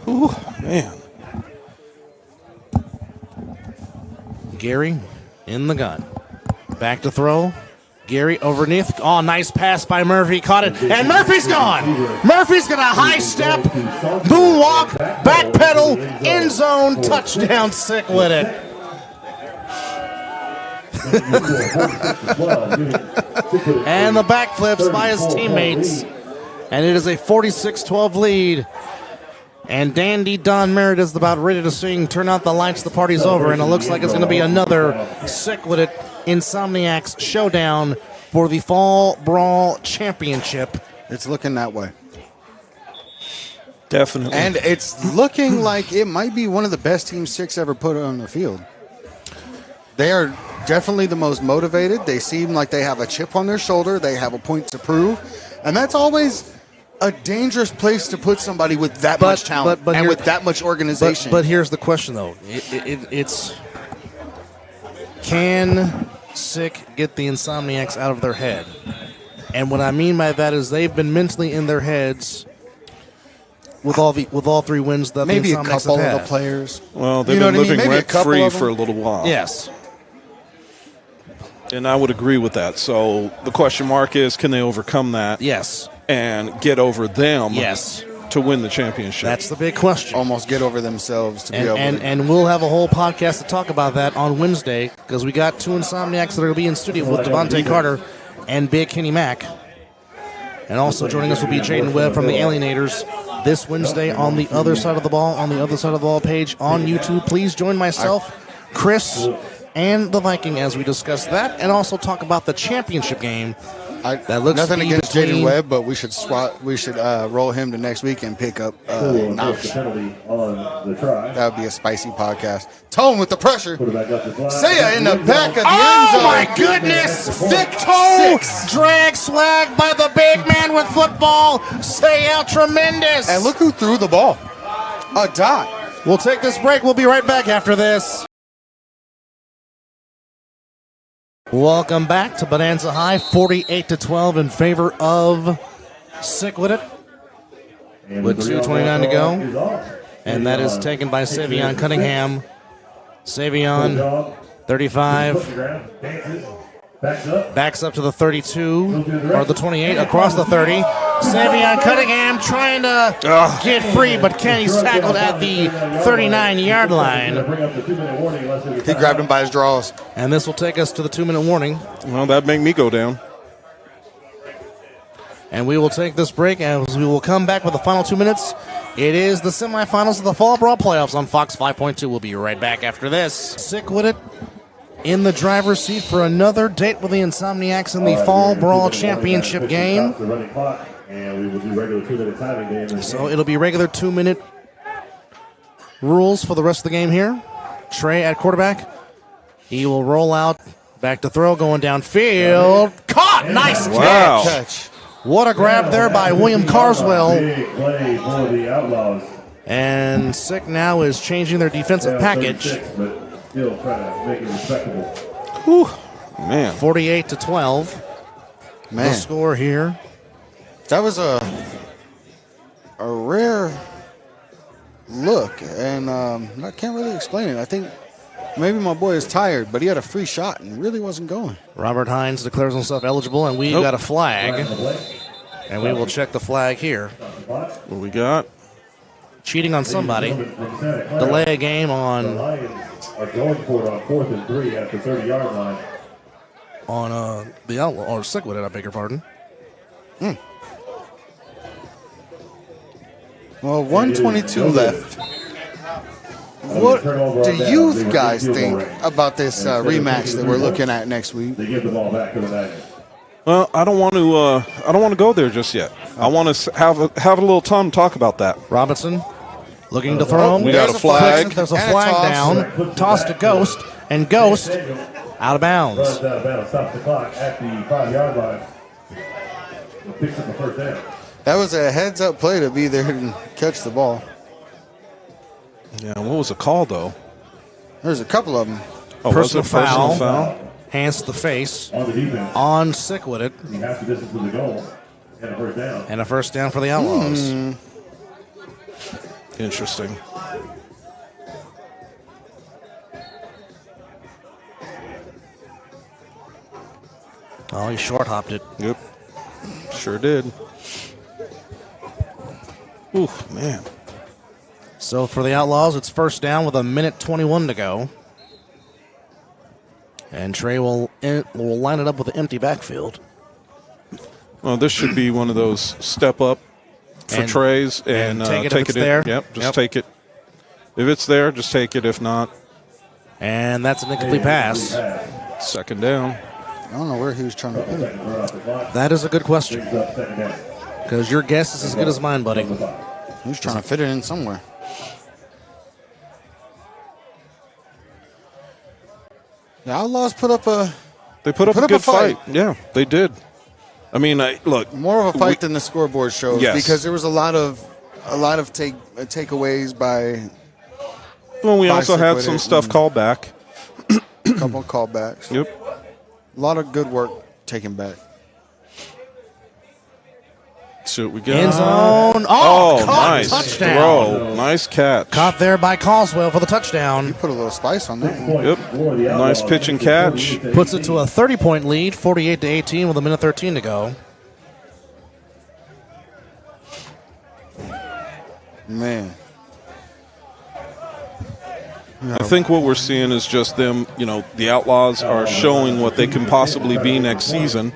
Ooh, man. Geary in the gun. Back to throw. Geary overneath. Oh, nice pass by Murphy. Caught it. And Murphy's gone. Murphy's got a high step, moonwalk, back pedal, end zone, touchdown, Sickwidit. And the backflips by his teammates. And it is a 46-12 lead. And Dandy Don Merritt is about ready to sing Turn Out the Lights, the party's over. And it looks like it's going to be another Sickwidit Insomniacs showdown for the Fall Brawl Championship. It's looking that way. Definitely. And it's looking like it might be one of the best teams Six ever put on the field. They are definitely the most motivated. They seem like they have a chip on their shoulder. They have a point to prove. And that's always a dangerous place to put somebody with that much talent and with that much organization. But here's the question, though. It's can Sick get the Insomniacs out of their head? And what I mean by that is they've been mentally in their heads with all three wins that maybe the a Insomniacs couple have of had. the players. Well, they've You know been what I mean? living Maybe a couple rent-free of them. for a little while. Yes. And I would agree with that. So the question mark is, can they overcome that Yes. and get over them Yes. to win the championship? That's the big question. Almost get over themselves to be able to. And we'll have a whole podcast to talk about that on Wednesday because we got two Insomniacs that are going to be in studio with Devontae Carter and Big Kenny Mack. And also joining us will be Jaden Webb from the Alienators this Wednesday on the other side of the ball, on the other side of the ball page on YouTube. Please join myself Chris and the Viking as we discuss that, and also talk about the championship game. That looks nothing to be against between- Jaden Webb, but we should roll him to next week and pick up Knox. Penalty on the try. That would be a spicy podcast. Tone with the pressure. Put it back up the fly. Saya in the back of the end Oh zone. my goodness! Thick toe drag swag by the big man with football. Say out tremendous. And look who threw the ball. A dot. We'll take this break. We'll be right back after this. Welcome back to Bonanza High, 48-12 in favor of Sickwidit, with 2:29 to go. And that is taken by Savion Cunningham. Savion, 35, backs up to the 32, or the 28, across the 30. Savion Cunningham trying to get free, but Kenny's tackled at the 39-yard line. He grabbed him by his draws. And this will take us to the 2-minute warning. Well, that'd make me go down. And we will take this break as we will come back with the final 2 minutes. It is the semifinals of the Fall Brawl Playoffs on Fox 5.2. We'll be right back after this. Sickwidit in the driver's seat for another date with the Insomniacs in the Fall Brawl Championship game. So it'll be regular 2-minute rules for the rest of the game here. Trey at quarterback. He will roll out, back to throw, going downfield. Caught! Nice Wow. Catch. What a grab there by William Carswell. Big play for the Outlaws. And Sick now is changing their defensive package. 36, but still trying to make it respectable. Whew. Man. 48-12. The Man, score here. that was a rare look, and I can't really explain it. I think maybe my boy is tired, but he had a free shot and really wasn't going. Robert Hines declares himself eligible, and we got a flag. And we will check the flag here. What we got? Cheating on somebody. Delay a game The on Lions are going for it on 4th and 3 at the 30-yard line. The Outlaw, or Sickwidit, I beg your pardon. Well, 122 left. What do you guys think about this rematch that we're looking at next week? They give the ball back to the Niners. Well, I don't want to go there just yet. I want to have a little time to talk about that. Robinson looking to throw him. We got a flag. There's a And a flag toss. down. Toss to Ghost, and Ghost out of bounds. Runs out of bounds, stops the clock at the 5-yard line. Picks up the first down. That was a heads-up play to be there and catch the ball. Yeah, what was the call, though? There's a couple of them. Oh, Personal was it personal foul. foul? Hands to the face On the defense, on Sickwidit, he has the distance to the goal. And a first down. and a first down for the Outlaws. Interesting. Oh, he short hopped it. Yep. Sure did. Ooh, man. So for the Outlaws, it's first down with 1:21 to go. And Trey will line it up with an empty backfield. Well, this should be one of those step up for And- trays and take it if take it's it in. there. Yep, just Yep. take it. If it's there, just take it. If not, And that's an incomplete pass. second down. I don't know where he was trying to put it. Second run off the clock. That is a good question, Picks up second down. because your guess is as good as mine, buddy. He was trying to fit it in somewhere. The Outlaws put up a They put up Put a up a good fight. fight. Yeah, they did. I mean, look. more of a fight than the scoreboard shows, Yes. because there was a lot of takeaways by Well, we also had Sickwidit some stuff and- called back. a couple of callbacks. Yep. A lot of good work taken back. See what we got. End zone. Oh, Caught. nice Touchdown. throw. Nice catch. Caught there by Carswell for the touchdown. Put a little spice on that one. Yep. Nice pitch and catch. Puts it to a 30-point lead, 48-18 with 1:13 to go. Man. I think what we're seeing is just them, the Outlaws are showing what they can possibly be next season.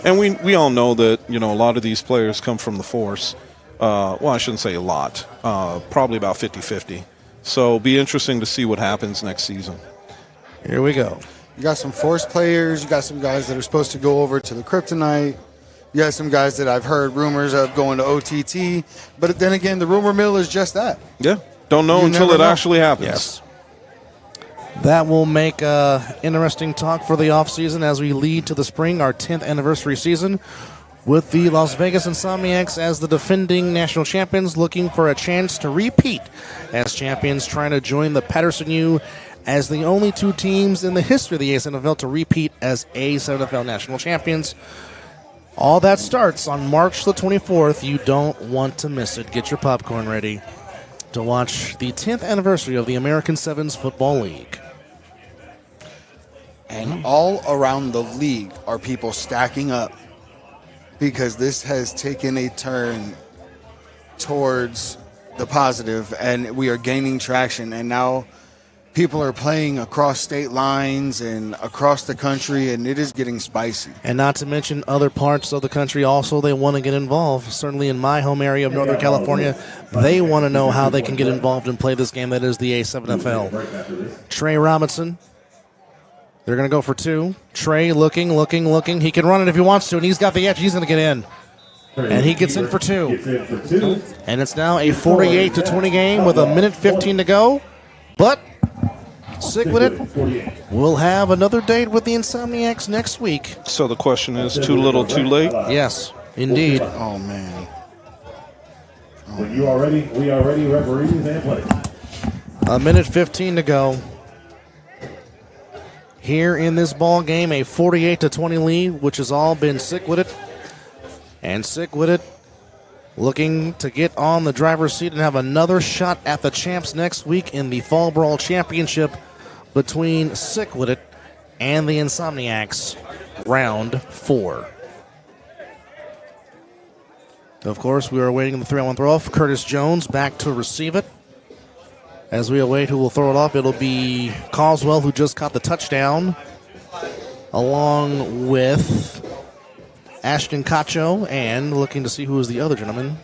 And we all know that, a lot of these players come from the force. Well, I shouldn't say a lot. Probably about 50-50. So it'll be interesting to see what happens next season. Here we go. You got some force players. You got some guys that are supposed to go over to the Kryptonite. You got some guys that I've heard rumors of going to OTT. But then again, the rumor mill is just that. Yeah. Don't know You until never it know. actually happens. Yes. That will make interesting talk for the offseason as we lead to the spring, our 10th anniversary season, with the Las Vegas Insomniacs as the defending national champions looking for a chance to repeat as champions, trying to join the Patterson U as the only two teams in the history of the A7FL to repeat as A7FL national champions. All that starts on March the 24th. You don't want to miss it. Get your popcorn ready to watch the 10th anniversary of the American Sevens Football League. And all around the league are people stacking up because this has taken a turn towards the positive, and we are gaining traction. And now people are playing across state lines and across the country, and it is getting spicy. And not to mention other parts of the country also, they want to get involved. Certainly in my home area of Northern California, they want to know how they can get involved and play this game that is the A7FL. Trey Robinson, they're going to go for two. Trey looking. He can run it if he wants to, and he's got the edge. He's going to get in. And he gets in for two. And it's now a 48-20 game with 1:15 to go. But Sickwidit will have another date with the Insomniacs next week. So the question is, too little, too late? Yes, indeed. Oh, man. When you are ready, we are ready, referees and players. 1:15 to go. Here in this ball game, a 48-20 lead, which has all been Sickwidit. And Sickwidit looking to get on the driver's seat and have another shot at the champs next week in the Fall Brawl Championship between Sickwidit and the Insomniacs, round 4. Of course, we are awaiting the 3-on-1 throw-off. Curtis Jones back to receive it. As we await who will throw it off, it'll be Caldwell, who just caught the touchdown, along with Ashton Cacho, and looking to see who is the other gentleman.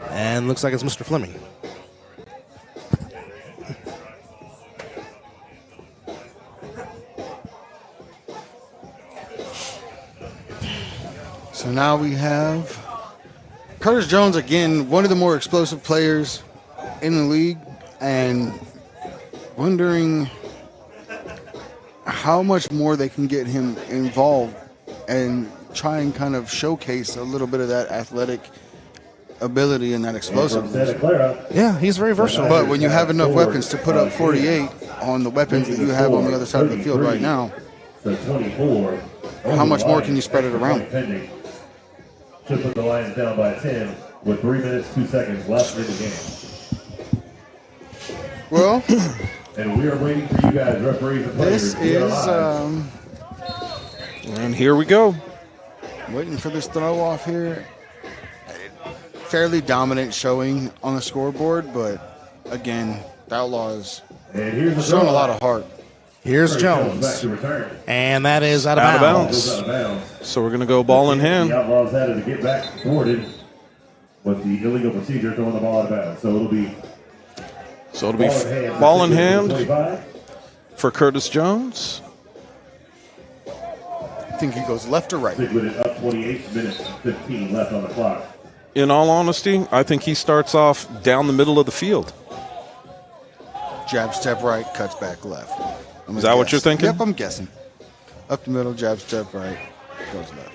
And looks like it's Mr. Fleming. So now we have Curtis Jones, again, one of the more explosive players in the league, and wondering how much more they can get him involved and try and kind of showcase a little bit of that athletic ability and that explosiveness. Yeah, he's very versatile. But when you have enough weapons to put up 48 on the weapons that you have on the other side of the field right now, how much more can you spread it around? Should put the Lions down by 10 with 3 minutes, 2 seconds left in the game. Well, and we are waiting for you guys, referees and players. this is And here we go. waiting for this throw off here. Fairly dominant showing on the scoreboard, but again, the Outlaws And here's the showing a throw. lot of heart. Here's Back Jones. to return. And that is out of Out of bounds. bounds. Out of bounds. So we're going to go ball in hand. The Outlaws had to get back thwarted with the illegal procedure throwing the ball out of bounds. So it'll be Ball in hand 25. for Curtis Jones. I think he goes left or right. Sickwidit up 28 minutes, 15 left on the clock. In all honesty, I think he starts off down the middle of the field. Jab, step right, cuts back left. Is that what you're thinking? Yep, I'm guessing. Up the middle, jab, step right, goes left.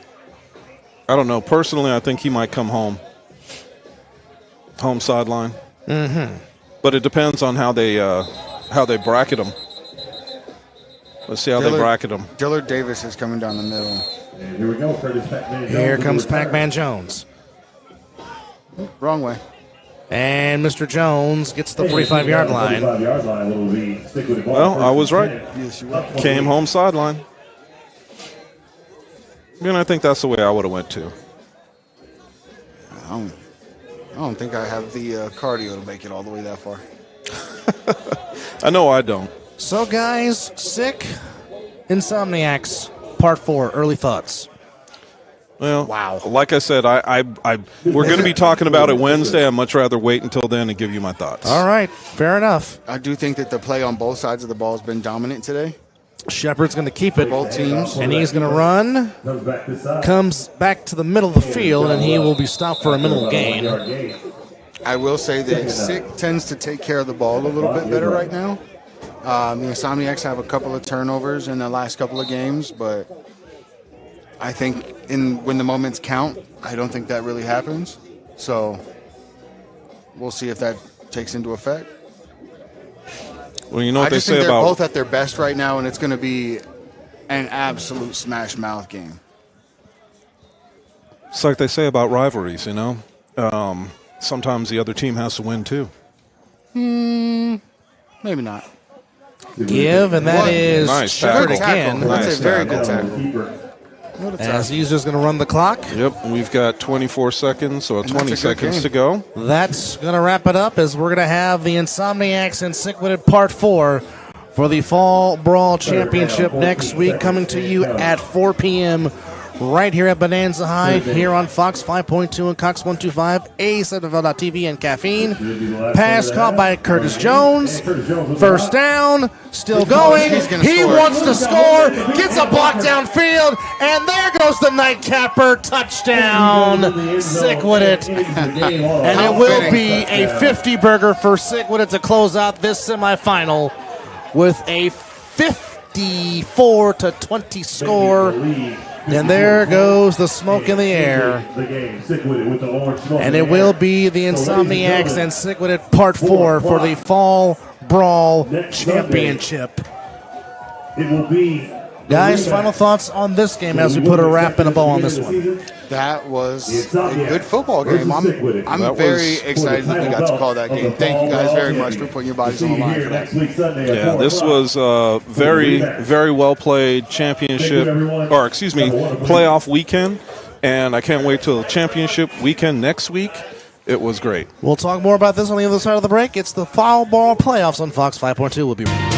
I don't know. Personally, I think he might come home. Home sideline. Mm-hmm. But it depends on how they bracket him. Let's see how they bracket him. Dillard Davis is coming down the middle. And here we go. Curtis Pac-Man Jones Here with the comes return. Pac-Man Jones. Wrong way. And Mr. Jones gets the 45-yard line. 45-yard line will be Sickwidit ball. Well, I was right. Yes, you were. Came home sideline. And I think that's the way I would have went to. I don't think I have the cardio to make it all the way that far. I know I don't. So, guys, Sick Insomniacs, Part 4, early thoughts. Well, Wow. Like I said, we're going to be talking about it Wednesday. I'd much rather wait until then and give you my thoughts. All right, fair enough. I do think that the play on both sides of the ball has been dominant today. Shepard's going to keep it. Both teams. And he's going to run, Comes back this side. comes back to the middle of the field, and he will be stopped for a minimal gain. I will say that Sick tends to take care of the ball a little bit better right now. The Insomniacs have a couple of turnovers in the last couple of games, but I think when the moments count, I don't think that really happens. So we'll see if that takes into effect. Well, you know what I they just think say they're about both at their best right now, and it's going to be an absolute smash mouth game. it's like they say about rivalries. You know, sometimes the other team has to win too. Maybe not. Give, and that What? is Nice Shepard tackle. again. That's Nice a very tackle. good tackle. What a As tackle. he's just going to run the clock. Yep, we've got 24 seconds, so that's a 20 good seconds game. to go. That's going to wrap it up as we're going to have the Insomniacs and Sickwidit Part 4 for the Fall Brawl Championship next week, coming to you at 4 p.m. right here at Bonanza High, here on Fox 5.2 and Cox 125, A7FL.TV and Caffeine. Pass caught by Curtis Jones. First down, still going. He's gonna He score. wants to score, gets a block downfield, and there goes the nightcapper. Touchdown, Sickwidit. And it will be a 50 burger for Sickwidit to close out this semifinal with a 54-20 score. And there goes the smoke in the air. And it will be the Insomniacs and Sickwidit Part 4 for the Fall Brawl Championship. It will be. Guys, final thoughts on this game as we put a wrap and a bow on this one. That was a good football game. I'm That very was- excited that we got to call that game. Thank you guys very much for putting your bodies on the line for that. Yeah, this was a very, very well played championship, or excuse me, playoff weekend, and I can't wait till championship weekend next week. It was great. We'll talk more about this on the other side of the break. It's the Foul Ball Playoffs on Fox 5.2. We'll be right back.